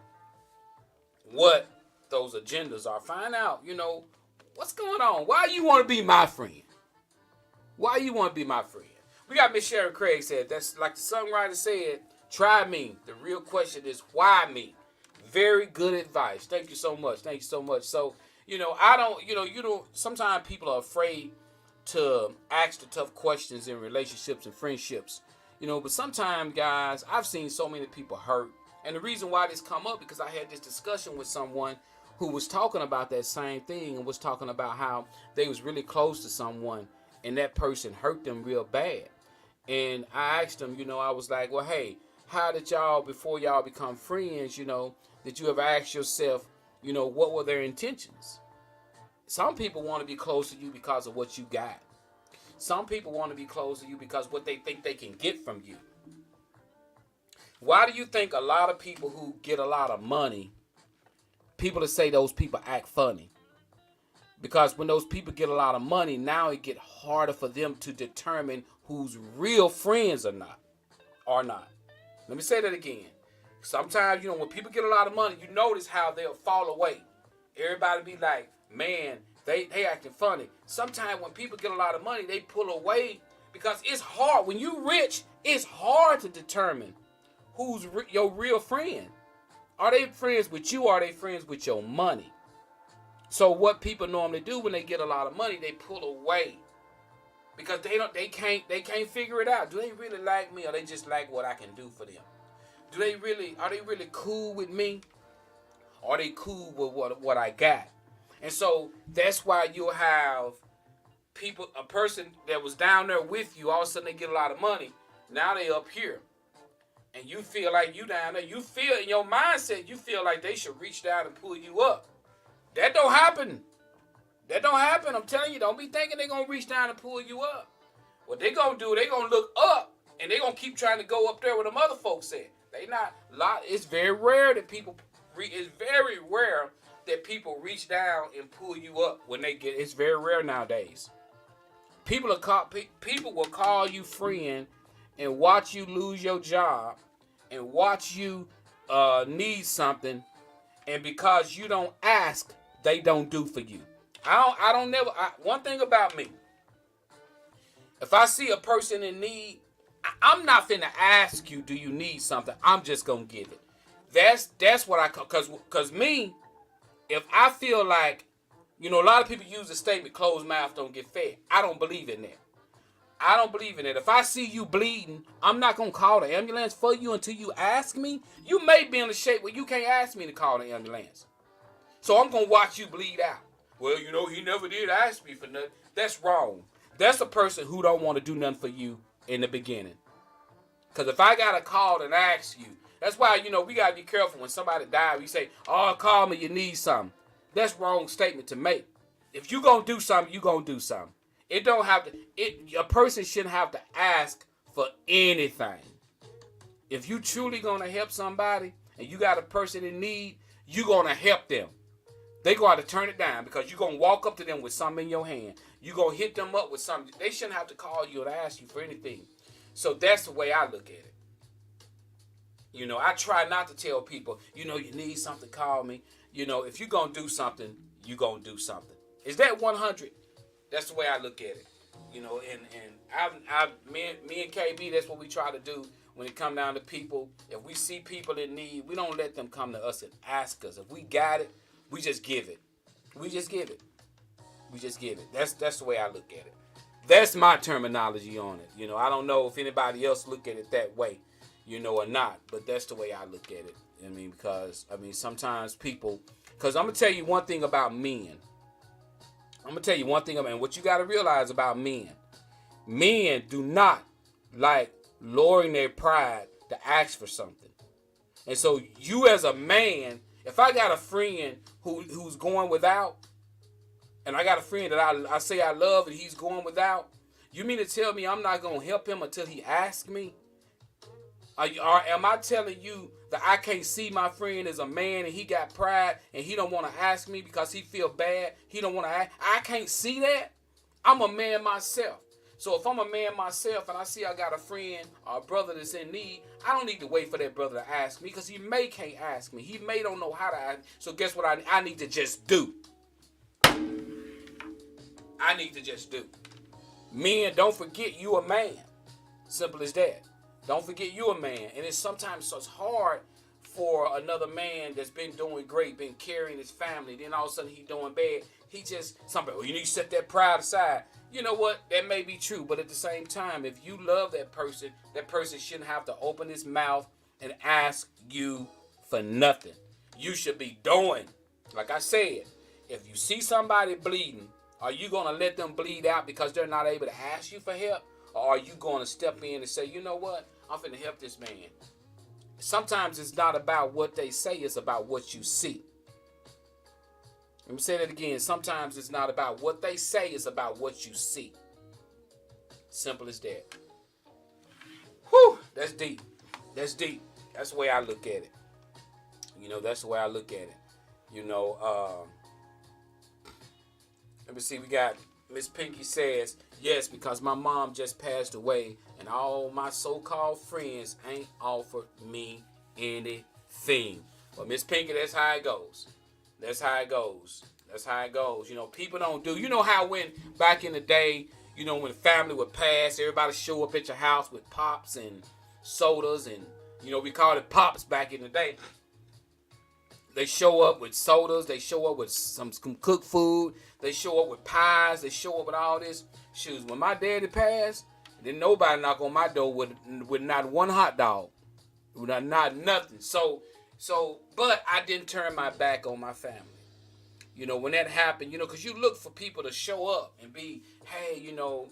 what those agendas are. Find out, what's going on. Why you want to be my friend? Why you want to be my friend? We got Miss Sharon Craig said, that's like the songwriter said, try me. The real question is, why me? Very good advice. Thank you so much. Thank you so much. So, sometimes people are afraid to ask the tough questions in relationships and friendships. But sometimes, guys, I've seen so many people hurt. And the reason why this come up, because I had this discussion with someone who was talking about that same thing and was talking about how they was really close to someone and that person hurt them real bad. And I asked them, I was like, well, hey, how did y'all, before y'all become friends, did you ever ask yourself, what were their intentions? Some people want to be close to you because of what you got. Some people want to be close to you because what they think they can get from you. Why do you think a lot of people who get a lot of money, people that say those people act funny? Because when those people get a lot of money, now it get harder for them to determine who's real friends or not. Let me say that again. Sometimes, when people get a lot of money, you notice how they'll fall away. Everybody be like, man, they acting funny. Sometimes when people get a lot of money, they pull away because it's hard. When you rich, it's hard to determine who's your real friend. Are they friends with you or are they friends with your money? So what people normally do when they get a lot of money, they pull away because they can't figure it out. Do they really like me or they just like what I can do for them? Are they really cool with me? Or are they cool with what I got? And so that's why you'll have a person that was down there with you, all of a sudden they get a lot of money. Now they up here. And you feel like you down there. You feel in your mindset, you feel like they should reach down and pull you up. That don't happen. I'm telling you, don't be thinking they're going to reach down and pull you up. What they going to do, they going to look up and they going to keep trying to go up there where the other folks at. It's very rare that people reach down and pull you up when it's very rare nowadays. People will call you friend and watch you lose your job and watch you need something, and because you don't ask, they don't do for you. One thing about me, if I see a person in need, I'm not finna ask you, do you need something? I'm just gonna give it. That's what I call, cause me, if I feel like, a lot of people use the statement, closed mouth don't get fed. I don't believe in that. I don't believe in it. If I see you bleeding, I'm not going to call the ambulance for you until you ask me. You may be in a shape where you can't ask me to call the ambulance. So I'm going to watch you bleed out. Well, you know, he never did ask me for nothing. That's wrong. That's a person who don't want to do nothing for you in the beginning. Because if I got to call and ask you, that's why, you know, we got to be careful when somebody dies. We say, oh, call me, you need something. That's wrong statement to make. If you going to do something, you going to do something. It don't have to, a person shouldn't have to ask for anything. If you truly going to help somebody and you got a person in need, you going to help them. They going to turn it down because you're going to walk up to them with something in your hand. You're going to hit them up with something. They shouldn't have to call you and ask you for anything. So that's the way I look at it. You know, I try not to tell people, you know, you need something, call me. You know, if you're going to do something, you're going to do something. Is that 100? That's the way I look at it. You know, and me and KB, that's what we try to do when it come down to people. If we see people in need, we don't let them come to us and ask us. If we got it, we just give it. We just give it. We just give it. That's the way I look at it. That's my terminology on it. You know, I don't know if anybody else look at it that way, you know, or not. But that's the way I look at it. I mean, because, sometimes people... Because I'm going to tell you one thing about men. I'm going to tell you one thing about... And what you got to realize about men. Men do not like lowering their pride to ask for something. And so you as a man... If I got a friend who's going without, and I got a friend that I say I love and he's going without, you mean to tell me I'm not going to help him until he asks me? Or am I telling you that I can't see my friend as a man and he got pride and he don't want to ask me because he feel bad? He don't want to ask. I can't see that. I'm a man myself. So if I'm a man myself and I see I got a friend or a brother that's in need, I don't need to wait for that brother to ask me because he may can't ask me. He may don't know how to ask. So guess what I need to just do? I need to just do. Men, don't forget you a man. Simple as that. Don't forget you a man. And it's sometimes so it's hard for another man that's been doing great, been carrying his family, then all of a sudden he doing bad. He just, somebody, you need to set that pride aside. You know what? That may be true, but at the same time, if you love that person shouldn't have to open his mouth and ask you for nothing. You should be doing. Like I said, if you see somebody bleeding, are you going to let them bleed out because they're not able to ask you for help? Or are you going to step in and say, you know what? I'm finna help this man. Sometimes it's not about what they say, it's about what you see. Let me say that again. Sometimes it's not about what they say, it's about what you see. Simple as that. Whew, that's deep. That's deep. That's the way I look at it. You know, that's the way I look at it. You know, let me see, we got Miss Pinky says, yes, because my mom just passed away and all my so-called friends ain't offered me anything. But Miss Pinky, that's how it goes. That's how it goes. That's how it goes. You know, people don't do. You know how when back in the day, you know, when family would pass, everybody show up at your house with pops and sodas and, you know, we called it pops back in the day. They show up with sodas. They show up with some cooked food. They show up with pies. They show up with all this. Shoes. When my daddy passed, then nobody knock on my door with not one hot dog. With not nothing. So, but I didn't turn my back on my family. You know, when that happened, you know, because you look for people to show up and be, hey, you know,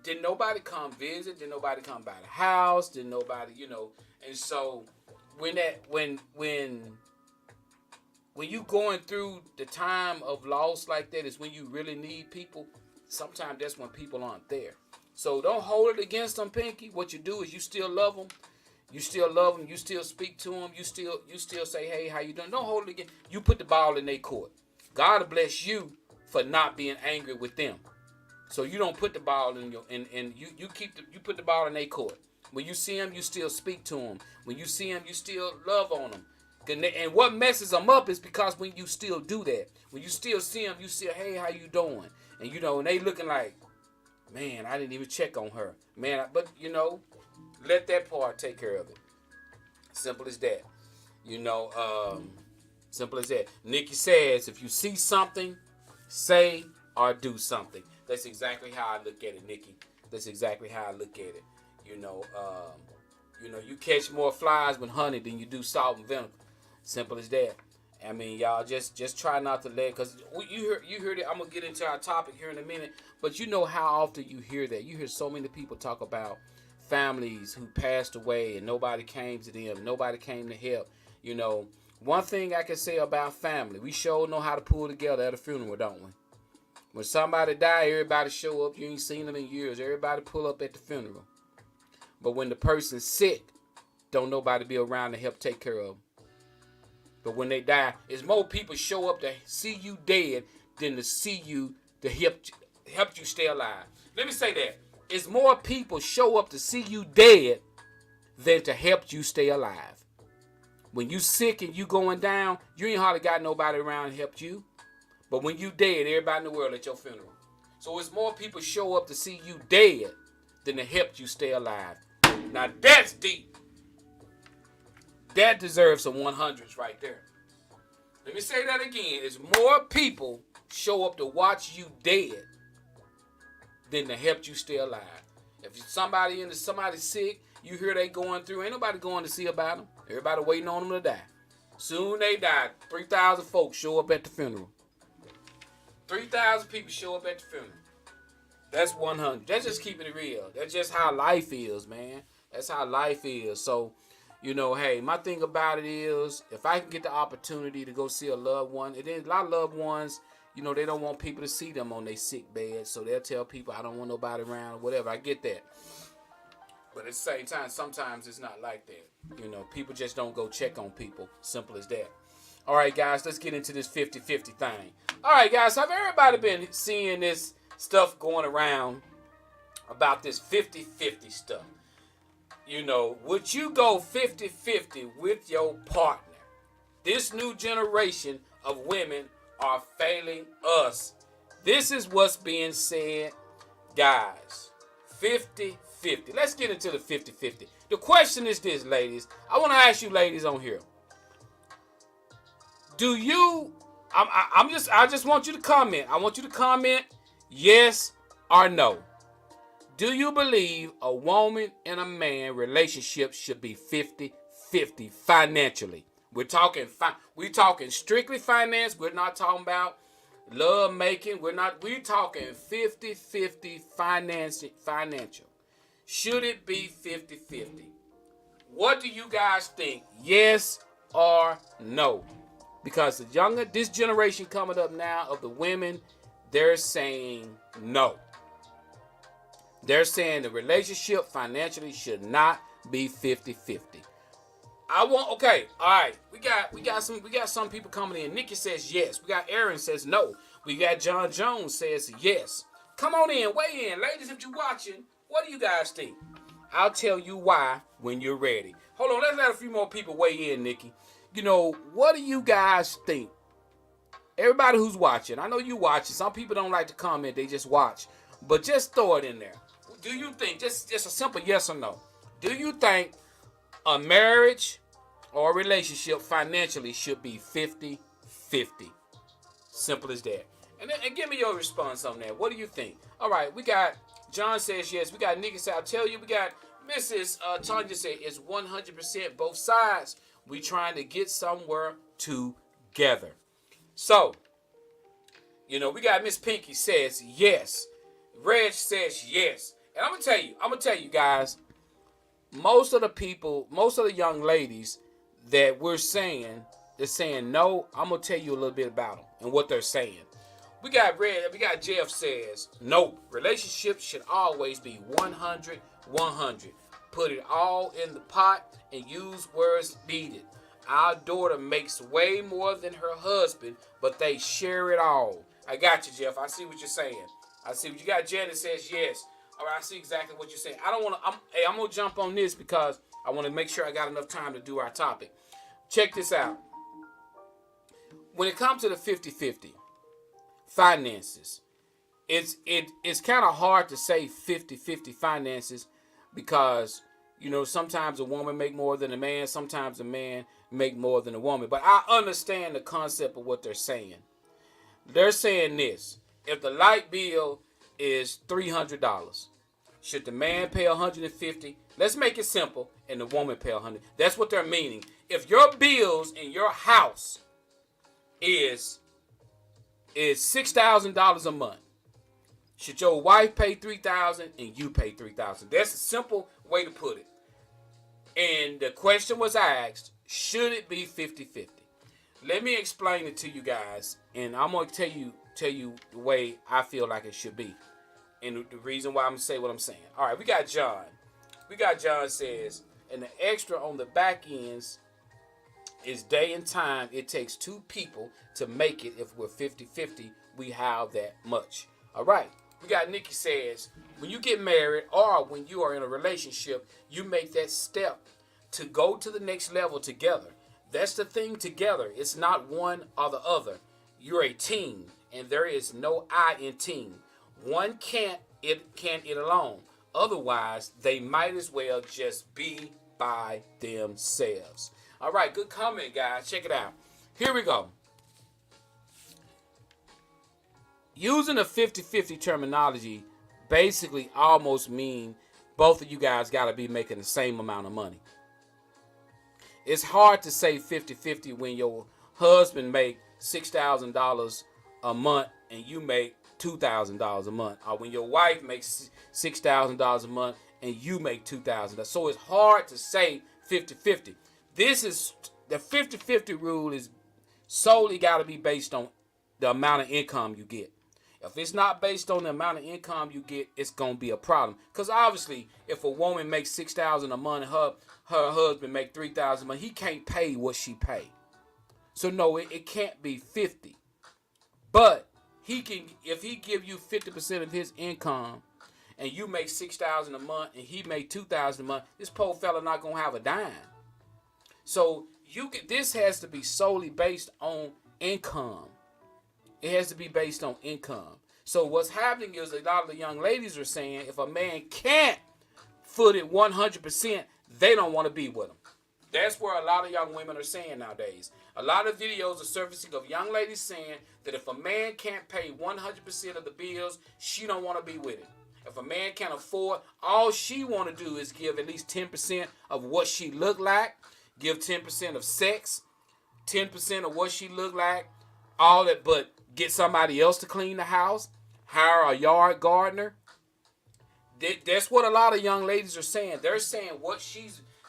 didn't nobody come visit? Didn't nobody come by the house? Didn't nobody, you know? And so when you going through the time of loss like that is when you really need people. Sometimes that's when people aren't there. So don't hold it against them, Pinky. What you do is you still love them. You still love them. You still speak to them. You still say, hey, how you doing? Don't hold it against. You put the ball in their court. God will bless you for not being angry with them. So you don't put the ball in you put the ball in their court. When you see them, you still speak to them. When you see them, you still love on them. And what messes them up is because when you still do that, when you still see them, you say, hey, how you doing? And you know, and they looking like, man, I didn't even check on her. Man, but you know, let that part take care of it. Simple as that. You know, simple as that. Nikki says, if you see something, say or do something. That's exactly how I look at it, Nikki. That's exactly how I look at it. You catch more flies with honey than you do salt and vinegar. Simple as that. I mean, y'all just try not to let, because you heard it. I'm gonna get into our topic here in a minute, but you know how often you hear that. You hear so many people talk about families who passed away and nobody came to them, nobody came to help. One thing I can say about family, we sure know how to pull together at a funeral, don't we? When somebody die, everybody show up. You ain't seen them in years. Everybody pull up at the funeral. But when the person's sick, don't nobody be around to help take care of them. But when they die, it's more people show up to see you dead than to see you to help you stay alive. Let me say that. It's more people show up to see you dead than to help you stay alive. When you sick and you going down, you ain't hardly got nobody around to help you. But when you dead, everybody in the world at your funeral. So it's more people show up to see you dead than to help you stay alive. Now that's deep. That deserves some 100s right there. Let me say that again. It's more people show up to watch you dead than to help you stay alive. If somebody's sick, you hear they going through, ain't nobody going to see about them. Everybody waiting on them to die. Soon they die. 3,000 folks show up at the funeral. 3,000 people show up at the funeral. That's 100. That's just keeping it real. That's just how life is, man. That's how life is. So, hey, my thing about it is, if I can get the opportunity to go see a loved one, and then a lot of loved ones, they don't want people to see them on their sick bed, so they'll tell people, I don't want nobody around or whatever. I get that. But at the same time, sometimes it's not like that. People just don't go check on people. Simple as that. All right, guys, let's get into this 50-50 thing. All right, guys, have everybody been seeing this stuff going around about this 50-50 stuff? Would you go 50-50 with your partner? This new generation of women are failing us. This is what's being said, guys. 50-50. Let's get into the 50-50. The question is this, ladies. I want to ask you ladies on here. Do you, I just want you to comment. I want you to comment yes or no. Do you believe a woman and a man relationship should be 50-50 financially? We're talking strictly finance. We're not talking about love making. We're talking 50-50 financial. Should it be 50-50? What do you guys think? Yes or no? Because this generation coming up now of the women, they're saying no. They're saying the relationship financially should not be 50-50. Okay, all right. We got some people coming in. Nikki says yes. We got Aaron says no. We got John Jones says yes. Come on in, weigh in, ladies. If you're watching, what do you guys think? I'll tell you why when you're ready. Hold on, let's let a few more people weigh in, Nikki. What do you guys think? Everybody who's watching, I know you watching. Some people don't like to comment; they just watch. But just throw it in there. Do you think, just a simple yes or no, do you think a marriage or a relationship financially should be 50-50? Simple as that. And give me your response on that. What do you think? All right, we got John says yes. We got Nikki says, I'll tell you. We got Mrs. Tanya said it's 100% both sides. We trying to get somewhere together. So, we got Miss Pinky says yes. Reg says yes. And I'm gonna tell you guys, most of the young ladies that they're saying no. I'm gonna tell you a little bit about them and what they're saying. We got Jeff says no. Relationships should always be 100. Put it all in the pot and use words needed. Our daughter makes way more than her husband, but they share it all. I got you, Jeff. I see what you're saying. I see what you got. Janet says yes. All right, I see exactly what you're saying. I'm going to jump on this because I want to make sure I got enough time to do our topic. Check this out. When it comes to the 50-50 finances, it's kind of hard to say 50-50 finances because, sometimes a woman make more than a man. Sometimes a man make more than a woman. But I understand the concept of what they're saying. They're saying this. If the light bill is $300, Should the man pay 150? Let's make it simple, and the woman pay 100. That's what they're meaning. If your bills in your house is $6,000 a month, should your wife pay $3,000 and you pay $3,000? That's a simple way to put it. And the question was asked, should it be 50-50? Let me explain it to you guys, and I'm going to tell you the way I feel like it should be. And the reason why I'm going to say what I'm saying. All right, we got John. John says, and the extra on the back ends is day and time. It takes two people to make it. If we're 50-50, we have that much. All right. We got Nikki says, when you get married or when you are in a relationship, you make that step to go to the next level together. That's the thing together. It's not one or the other. You're a team, and there is no I in team. One can't it alone. Otherwise, they might as well just be by themselves. All right, good comment, guys. Check it out. Here we go. Using a 50-50 terminology basically almost mean both of you guys got to be making the same amount of money. It's hard to say 50-50 when your husband make $6,000 a month and you make $2,000 a month, or when your wife makes $6,000 a month and you make $2,000. So it's hard to say 50-50. This is the 50-50 rule is solely got to be based on the amount of income you get. If it's not based on the amount of income you get, it's going to be a problem. Because obviously, if a woman makes $6,000 a month and her husband make $3,000 a month, he can't pay what she pay. So no, it can't be 50. But he can, if he give you 50% of his income and you make $6,000 a month and he make $2,000 a month, this poor fella not going to have a dime. So this has to be solely based on income. It has to be based on income. So what's happening is a lot of the young ladies are saying if a man can't foot it 100%, they don't want to be with him. That's where a lot of young women are saying nowadays. A lot of videos are surfacing of young ladies saying that if a man can't pay 100% of the bills, she don't want to be with him. If a man can't afford, all she want to do is give at least 10% of what she look like, give 10% of sex, 10% of what she look like, all that, but get somebody else to clean the house, hire a yard gardener. That's what a lot of young ladies are saying. They're saying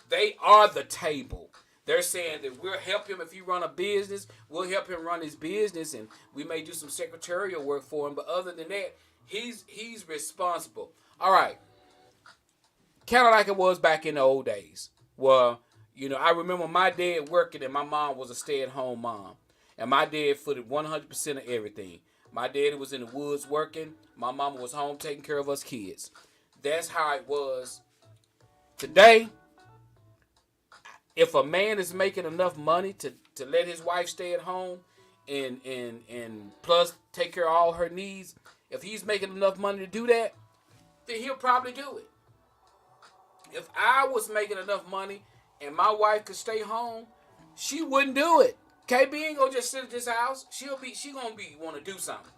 they are the table. They're saying that we'll help him if he run a business. We'll help him run his business, and we may do some secretarial work for him. But other than that, he's responsible. All right. Kind of like it was back in the old days. Well, I remember my dad working and my mom was a stay-at-home mom. And my dad footed 100% of everything. My daddy was in the woods working. My mama was home taking care of us kids. That's how it was. Today, if a man is making enough money to let his wife stay at home and plus take care of all her needs, if he's making enough money to do that, then he'll probably do it. If I was making enough money and my wife could stay home, she wouldn't do it. KB ain't gonna just sit at this house. She gonna want to do something.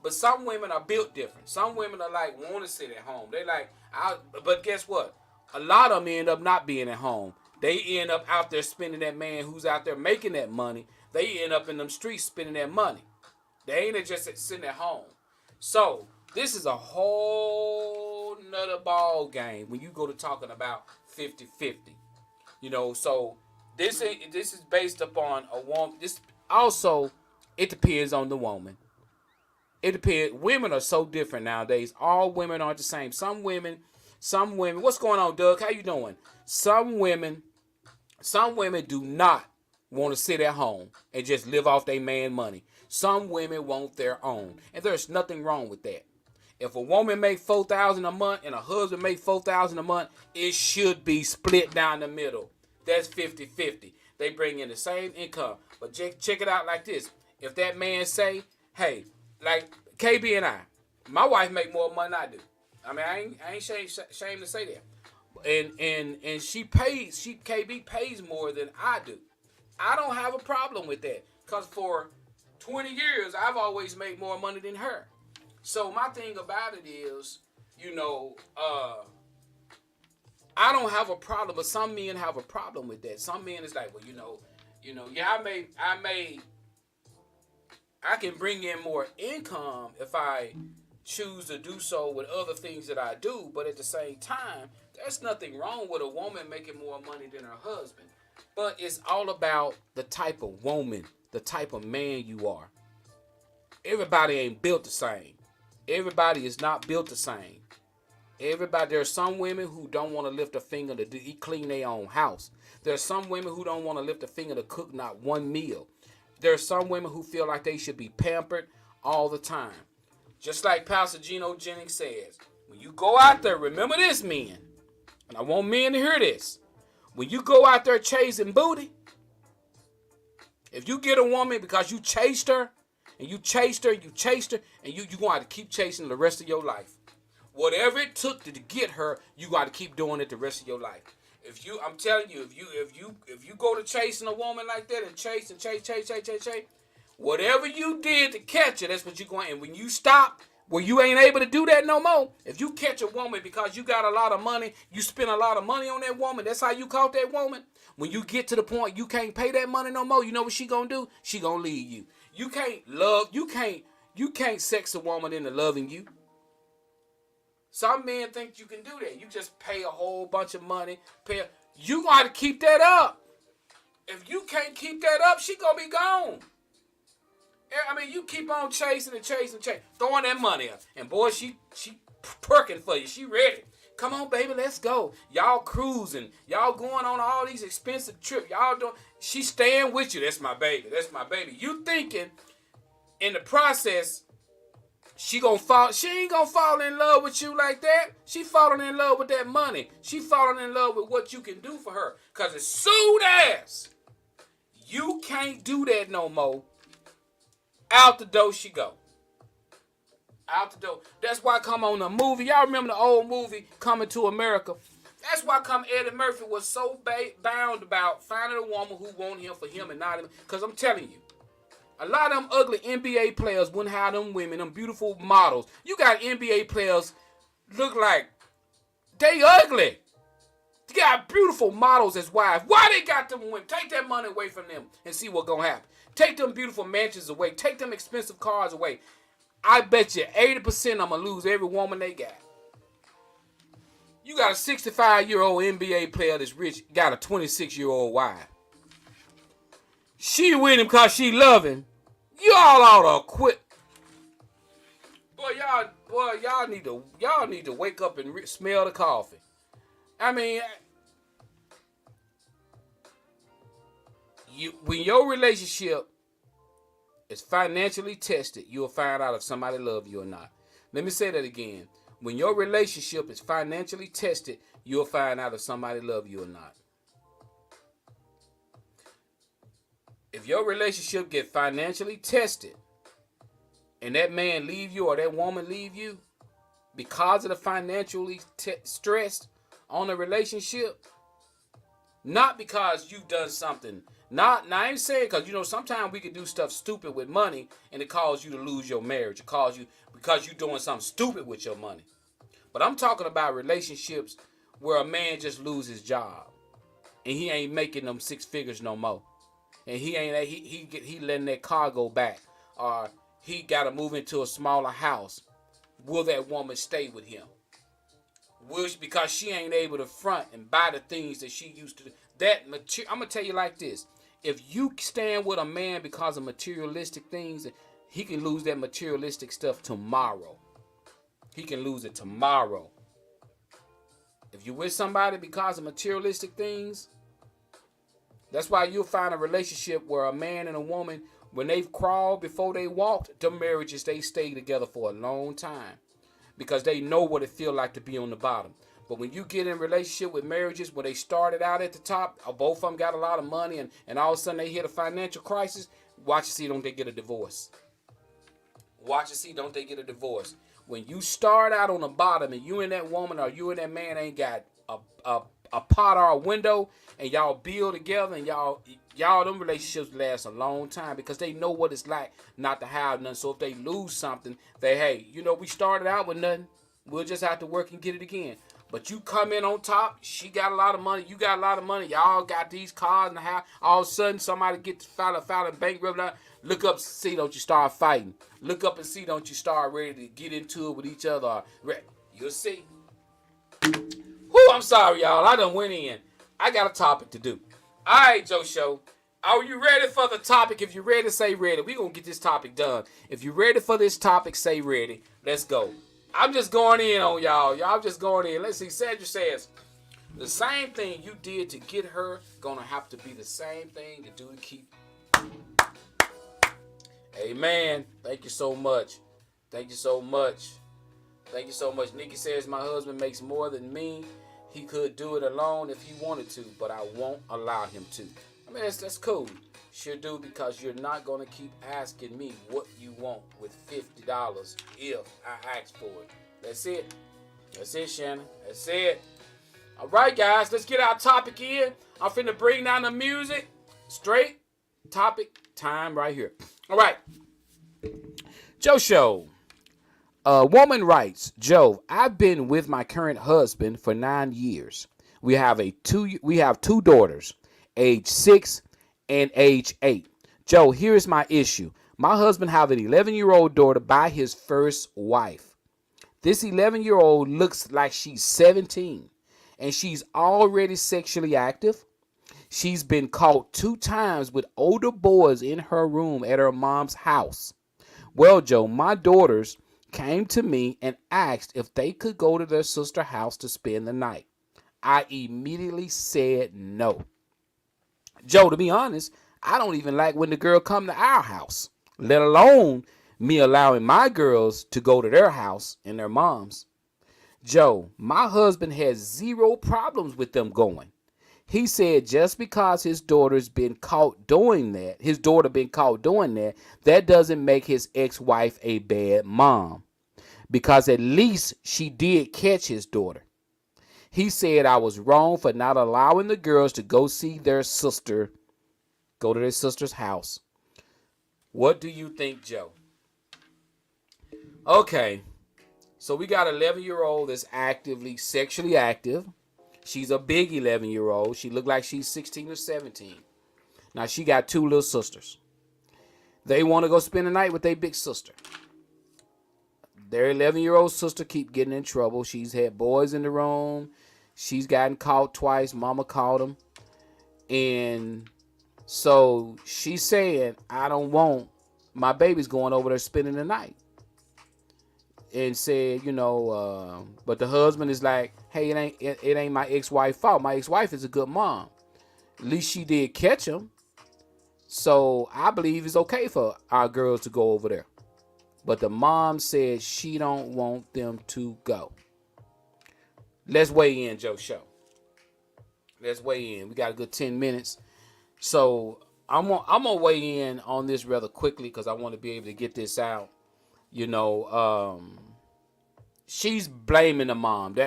But some women are built different. Some women are like want to sit at home. They like but guess what? A lot of them end up not being at home. They end up out there spending that man who's out there making that money. They end up in them streets spending that money. They ain't just sitting at home. So this is a whole nother ball game when you go to talking about 50-50. So this is based upon a woman. This also, it depends on the woman. It depends. Women are so different nowadays. All women aren't the same. Some women. What's going on, Doug? How you doing? Some women do not want to sit at home and just live off their man money. Some women want their own, and there's nothing wrong with that. If a woman make $4,000 a month and a husband make $4,000 a month, it should be split down the middle. That's 50-50. They bring in the same income. But check it out like this. If that man say, hey, like KB and I, my wife make more money than I do. I mean, I ain't ashamed to say that. And KB pays more than I do. I don't have a problem with that. Because for 20 years, I've always made more money than her. So my thing about it is, you know, I don't have a problem, but some men have a problem with that. Some men is like, well, yeah, I can bring in more income if I choose to do so with other things that I do, but at the same time, there's nothing wrong with a woman making more money than her husband. But it's all about the type of woman, the type of man you are. Everybody ain't built the same. Everybody is not built the same. There are some women who don't want to lift a finger to clean their own house. There are some women who don't want to lift a finger to cook not one meal. There are some women who feel like they should be pampered all the time. Just like Pastor Geno Jennings says, when you go out there, remember this, men, and I want men to hear this. When you go out there chasing booty, if you get a woman because you chased her, and you chased her, and you're going to have to keep chasing the rest of your life. Whatever it took to get her, you got to keep doing it the rest of your life. I'm telling you, if you go to chasing a woman like that and chase, whatever you did to catch her, that's what you're going. And when you stop, where you ain't able to do that no more. If you catch a woman because you got a lot of money, you spend a lot of money on that woman. That's how you caught that woman. When you get to the point you can't pay that money no more, you know what she gonna do? She gonna leave you. You can't sex a woman into loving you. Some men think you can do that. You just pay a whole bunch of money. You got to keep that up. If you can't keep that up, she gonna be gone. I mean, you keep on chasing, throwing that money up, and boy, she perking for you. She ready. Come on, baby, let's go. Y'all cruising. Y'all going on all these expensive trips. Y'all doing. She staying with you. That's my baby. You thinking in the process she gonna fall? She ain't gonna fall in love with you like that. She falling in love with that money. She falling in love with what you can do for her. Cause as soon as you can't do that no more, out the door she go. Out the door. That's why come on the movie. Y'all remember the old movie Coming to America? That's why come Eddie Murphy was so bound about finding a woman who want him for him and not him. Because I'm telling you, a lot of them ugly NBA players wouldn't have them women, them beautiful models. You got NBA players look like they ugly. You got beautiful models as wives. Why they got them women? Take that money away from them and see what's going to happen. Take them beautiful mansions away. Take them expensive cars away. I bet you 80% I'm going to lose every woman they got. You got a 65-year-old NBA player that's rich, got a 26-year-old wife. She with him because she love him. Y'all ought to quit. Y'all need to wake up and smell the coffee. I mean, when your relationship is financially tested, you'll find out if somebody loves you or not. Let me say that again. When your relationship is financially tested, you'll find out if somebody loves you or not. If your relationship get financially tested and that man leave you or that woman leave you because of the financially stress on the relationship, not because you've done something. Now I ain't saying because sometimes we can do stuff stupid with money and it causes you to lose your marriage. It causes you because you're doing something stupid with your money. But I'm talking about relationships where a man just loses his job and he ain't making them 6 figures no more. And he letting that car go back, or he got to move into a smaller house. Will that woman stay with him? Because she ain't able to front and buy the things that she used to do. I'm gonna tell you like this: if you stand with a man because of materialistic things, he can lose that materialistic stuff tomorrow. He can lose it tomorrow. If you're with somebody because of materialistic things. That's why you'll find a relationship where a man and a woman, when they've crawled before they walked, the marriages, they stay together for a long time because they know what it feels like to be on the bottom. But when you get in a relationship with marriages where they started out at the top, or both of them got a lot of money, and all of a sudden they hit a financial crisis, watch and see, don't they get a divorce? Watch and see, don't they get a divorce? When you start out on the bottom and you and that woman or you and that man ain't got a pot or a window, and y'all build together, and y'all them relationships last a long time because they know what it's like not to have nothing. So if they lose something, we started out with nothing. We'll just have to work and get it again. But you come in on top, she got a lot of money, you got a lot of money, y'all got these cars in the house. All of a sudden, somebody gets filing bankrupt. Look up, see, don't you start fighting. Look up and see, don't you start ready to get into it with each other. You'll see. Whew, I'm sorry, y'all. I done went in. I got a topic to do. All right, Joe Show. Are you ready for the topic? If you're ready, say ready. We're going to get this topic done. If you're ready for this topic, say ready. Let's go. I'm just going in on y'all. Y'all just going in. Let's see. Sandra says, the same thing you did to get her going to have to be the same thing to do to keep. Amen. Thank you so much. Thank you so much. Thank you so much. Nikki says, my husband makes more than me. He could do it alone if he wanted to, but I won't allow him to. I mean, that's cool. Sure do, because you're not going to keep asking me what you want with $50 if I ask for it. That's it. That's it, Shannon. That's it. All right, guys, let's get our topic in. I'm finna bring down the music. Straight topic time right here. All right. Joe Show. Woman writes, Joe, I've been with my current husband for 9 years. We have two daughters, age 6 and age 8. Joe, here's my issue. My husband have an 11-year-old daughter by his first wife. This 11-year-old looks like she's 17, and she's already sexually active. She's been caught 2 times with older boys in her room at her mom's house. Well, Joe, my daughters came to me and asked if they could go to their sister's house to spend the night. I immediately said no. Joe, to be honest, I don't even like when the girl come to our house, let alone me allowing my girls to go to their house and their mom's. Joe, my husband has 0 problems with them going. He said just because his daughter's been caught doing that, that doesn't make his ex-wife a bad mom. Because at least she did catch his daughter. He said I was wrong for not allowing the girls to go to their sister's house. What do you think, Joe? Okay, so we got an 11-year-old that's actively sexually active. She's a big 11-year-old. She looked like she's 16 or 17. Now, she got 2 little sisters. They want to go spend the night with their big sister. Their 11-year-old sister keep getting in trouble. She's had boys in the room. She's gotten caught twice. Mama caught them. And so she's saying, I don't want my babies going over there spending the night. And said, but the husband is like, hey, it ain't my ex-wife's fault. My ex-wife is a good mom. At least she did catch him. So I believe it's okay for our girls to go over there. But the mom said she don't want them to go. Let's weigh in, Joe Show. Let's weigh in. We got a good 10 minutes. So I'm gonna weigh in on this rather quickly because I want to be able to get this out. She's blaming the mom.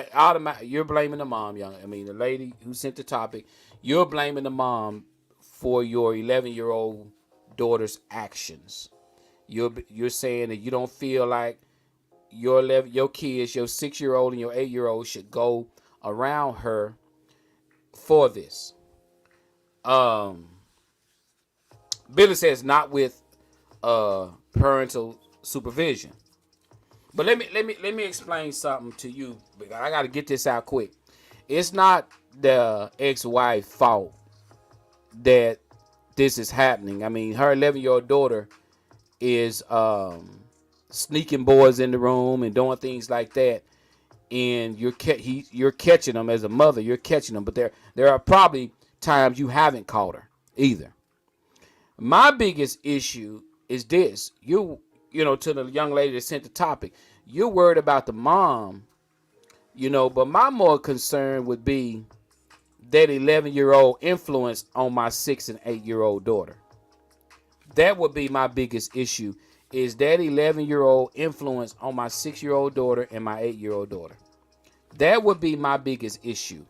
You're blaming the mom, the lady who sent the topic. You're blaming the mom for your 11-year-old daughter's actions. You're saying that you don't feel like your kids, your 6-year-old and your 8-year-old, should go around her for this. Billy says not with parental supervision. But let me explain something to you, because I got to get this out quick. It's not the ex-wife's fault that this is happening. I mean, her 11-year-old daughter is sneaking boys in the room and doing things like that, and you're catching them as a mother. You're catching them, but there are probably times you haven't caught her either. My biggest issue is this: to the young lady that sent the topic, you're worried about the mom, but my more concern would be that 11-year-old influence on my 6 and 8-year-old daughter. That would be my biggest issue, is that 11-year-old influence on my 6-year-old daughter and my 8-year-old daughter. That would be my biggest issue.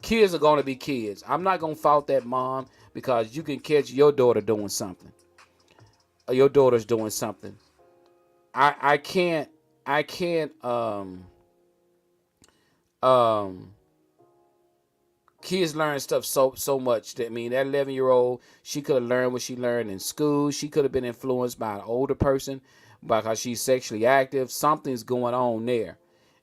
Kids are going to be kids. I'm not going to fault that mom, because you can catch your daughter doing something. Your daughter's doing something. I can't I can't um kids learn stuff so much. That, I mean, that 11-year-old, she could have learned what she learned in school. She could have been influenced by an older person because she's sexually active. Something's going on there.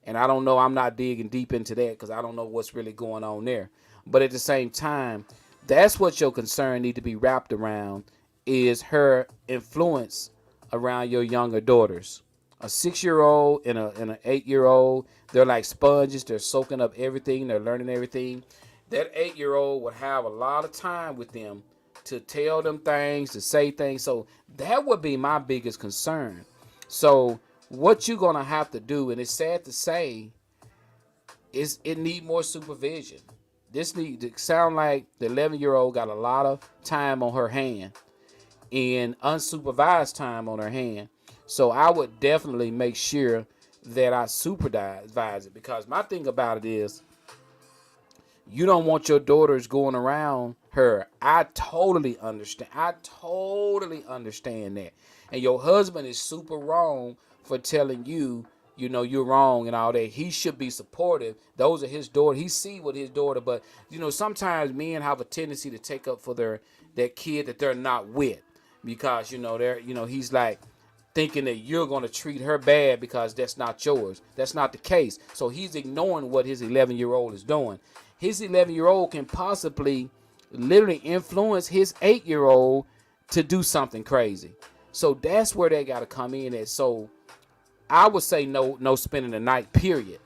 And I don't know. I'm not digging deep into that because I don't know what's really going on there. But at the same time, that's what your concern need to be wrapped around, is her influence around your younger daughters. A 6-year-old and an 8-year-old, they're like sponges. They're soaking up everything. They're learning everything. That 8-year-old would have a lot of time with them to tell them things, to say things. So that would be my biggest concern. So what you're going to have to do, and it's sad to say, is it need more supervision. This need to sound like the 11-year-old got a lot of time on her hand, and unsupervised time on her hand. So I would definitely make sure that I supervise it, because my thing about it is, you don't want your daughters going around her. I totally understand. I totally understand that. And your husband is super wrong for telling you, you know, you're wrong and all that. He should be supportive. Those are his daughter. He see what his daughter, but you know, sometimes men have a tendency to take up for that kid that they're not with, because you know he's like thinking that you're going to treat her bad because that's not yours. That's not the case. So he's ignoring what his 11-year-old is doing. His 11-year-old can possibly literally influence his 8-year-old to do something crazy. So that's where they got to come in at. So I would say no spending the night, period.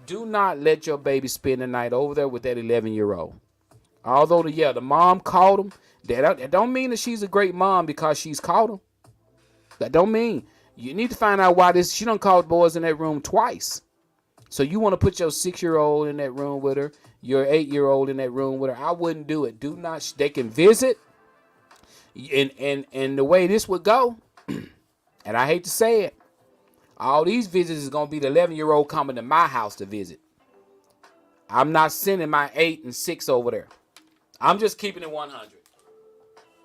Do not let your baby spend the night over there with that 11-year-old. Although the mom called him, that don't mean that she's a great mom because she's called him. That don't mean. You need to find out why she done called boys in that room twice. So you want to put your 6-year-old in that room with her, your 8-year-old in that room with her. I wouldn't do it. Do not. They can visit. And the way this would go, and I hate to say it, all these visits is going to be the 11-year-old coming to my house to visit. I'm not sending my 8 and 6 over there. I'm just keeping it 100.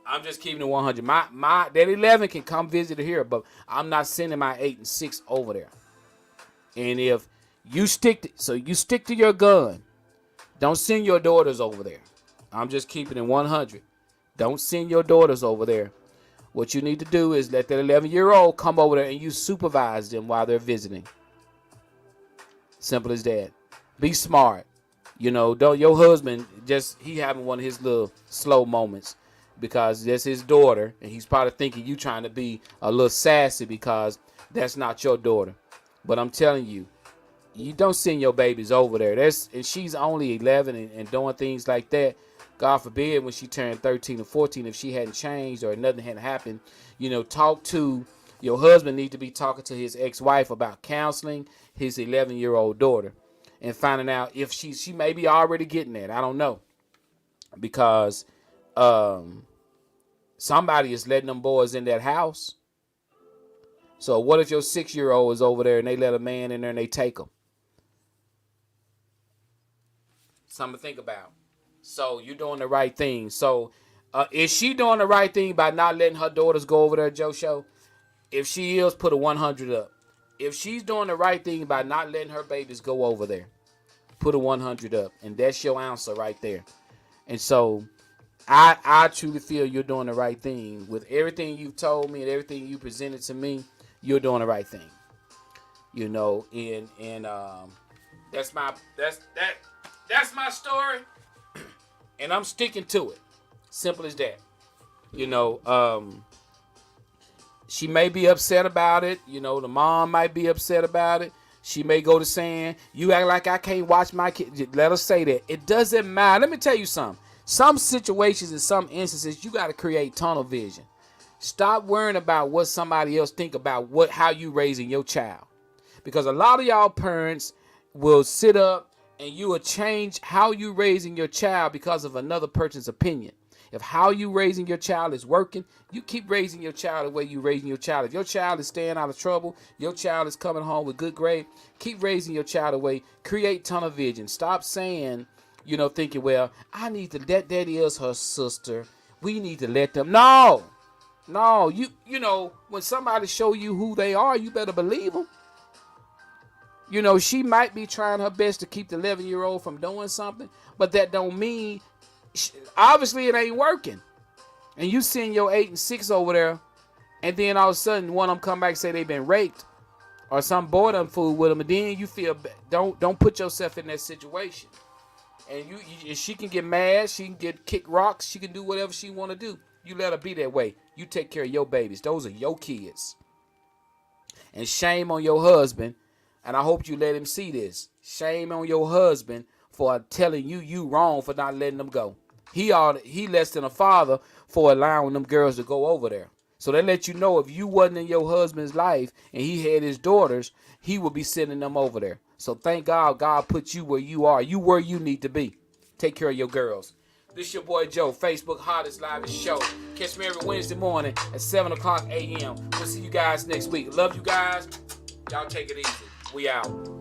I'm just keeping it 100. That 11 can come visit here, but I'm not sending my 8 and 6 over there. And if you stick to your gun, don't send your daughters over there. I'm just keeping it 100. Don't send your daughters over there. What you need to do is let that 11-year-old come over there and you supervise them while they're visiting. Simple as that. Be smart. You know, don't your husband he having one of his little slow moments because that's his daughter, and he's probably thinking you trying to be a little sassy because that's not your daughter. But I'm telling you, you don't send your babies over there. And she's only 11 and doing things like that. God forbid when she turned 13 or 14, if she hadn't changed or nothing hadn't happened, talk to your husband. Need to be talking to his ex-wife about counseling his 11-year-old daughter and finding out if she may be already getting that. I don't know, because somebody is letting them boys in that house. So what if your 6-year-old is over there and they let a man in there and they take him? Something to think about. So you're doing the right thing. So is she doing the right thing by not letting her daughters go over there, Joe Show? If she is, put a 100 up. If she's doing the right thing by not letting her babies go over there, put a 100 up. And that's your answer right there. And so I truly feel you're doing the right thing. With everything you've told me and everything you presented to me, you're doing the right thing. And that's my story. And I'm sticking to it. Simple as that. She may be upset about it. The mom might be upset about it. She may go to saying, you act like I can't watch my kid. Let her say that. It doesn't matter. Let me tell you something. Some situations, in some instances, you got to create tunnel vision. Stop worrying about what somebody else think about how you raising your child. Because a lot of y'all parents will sit up and you will change how you raising your child because of another person's opinion. If how you raising your child is working, you keep raising your child the way you raising your child. If your child is staying out of trouble, your child is coming home with good grade, keep raising your child the way. Create tunnel vision. Stop saying, thinking, well, I need to let that is her sister. We need to let them. No, when somebody show you who they are, you better believe them. You know, she might be trying her best to keep the 11-year-old from doing something, but that don't mean, obviously it ain't working. And you send your 8 and 6 over there, and then all of a sudden one of them come back and say they been raped, or some boy done fool with them, and then you feel, don't put yourself in that situation. And she can get mad, she can get kick rocks, she can do whatever she want to do. You let her be that way. You take care of your babies. Those are your kids. And shame on your husband, and I hope you let him see this. Shame on your husband for telling you wrong for not letting them go. He less than a father for allowing them girls to go over there. So they let you know if you wasn't in your husband's life and he had his daughters, he would be sending them over there. So thank God, God put you where you are. You where you need to be. Take care of your girls. This your boy Joe, Facebook Hottest Live Show. Catch me every Wednesday morning at 7 o'clock a.m. We'll see you guys next week. Love you guys. Y'all take it easy. We out.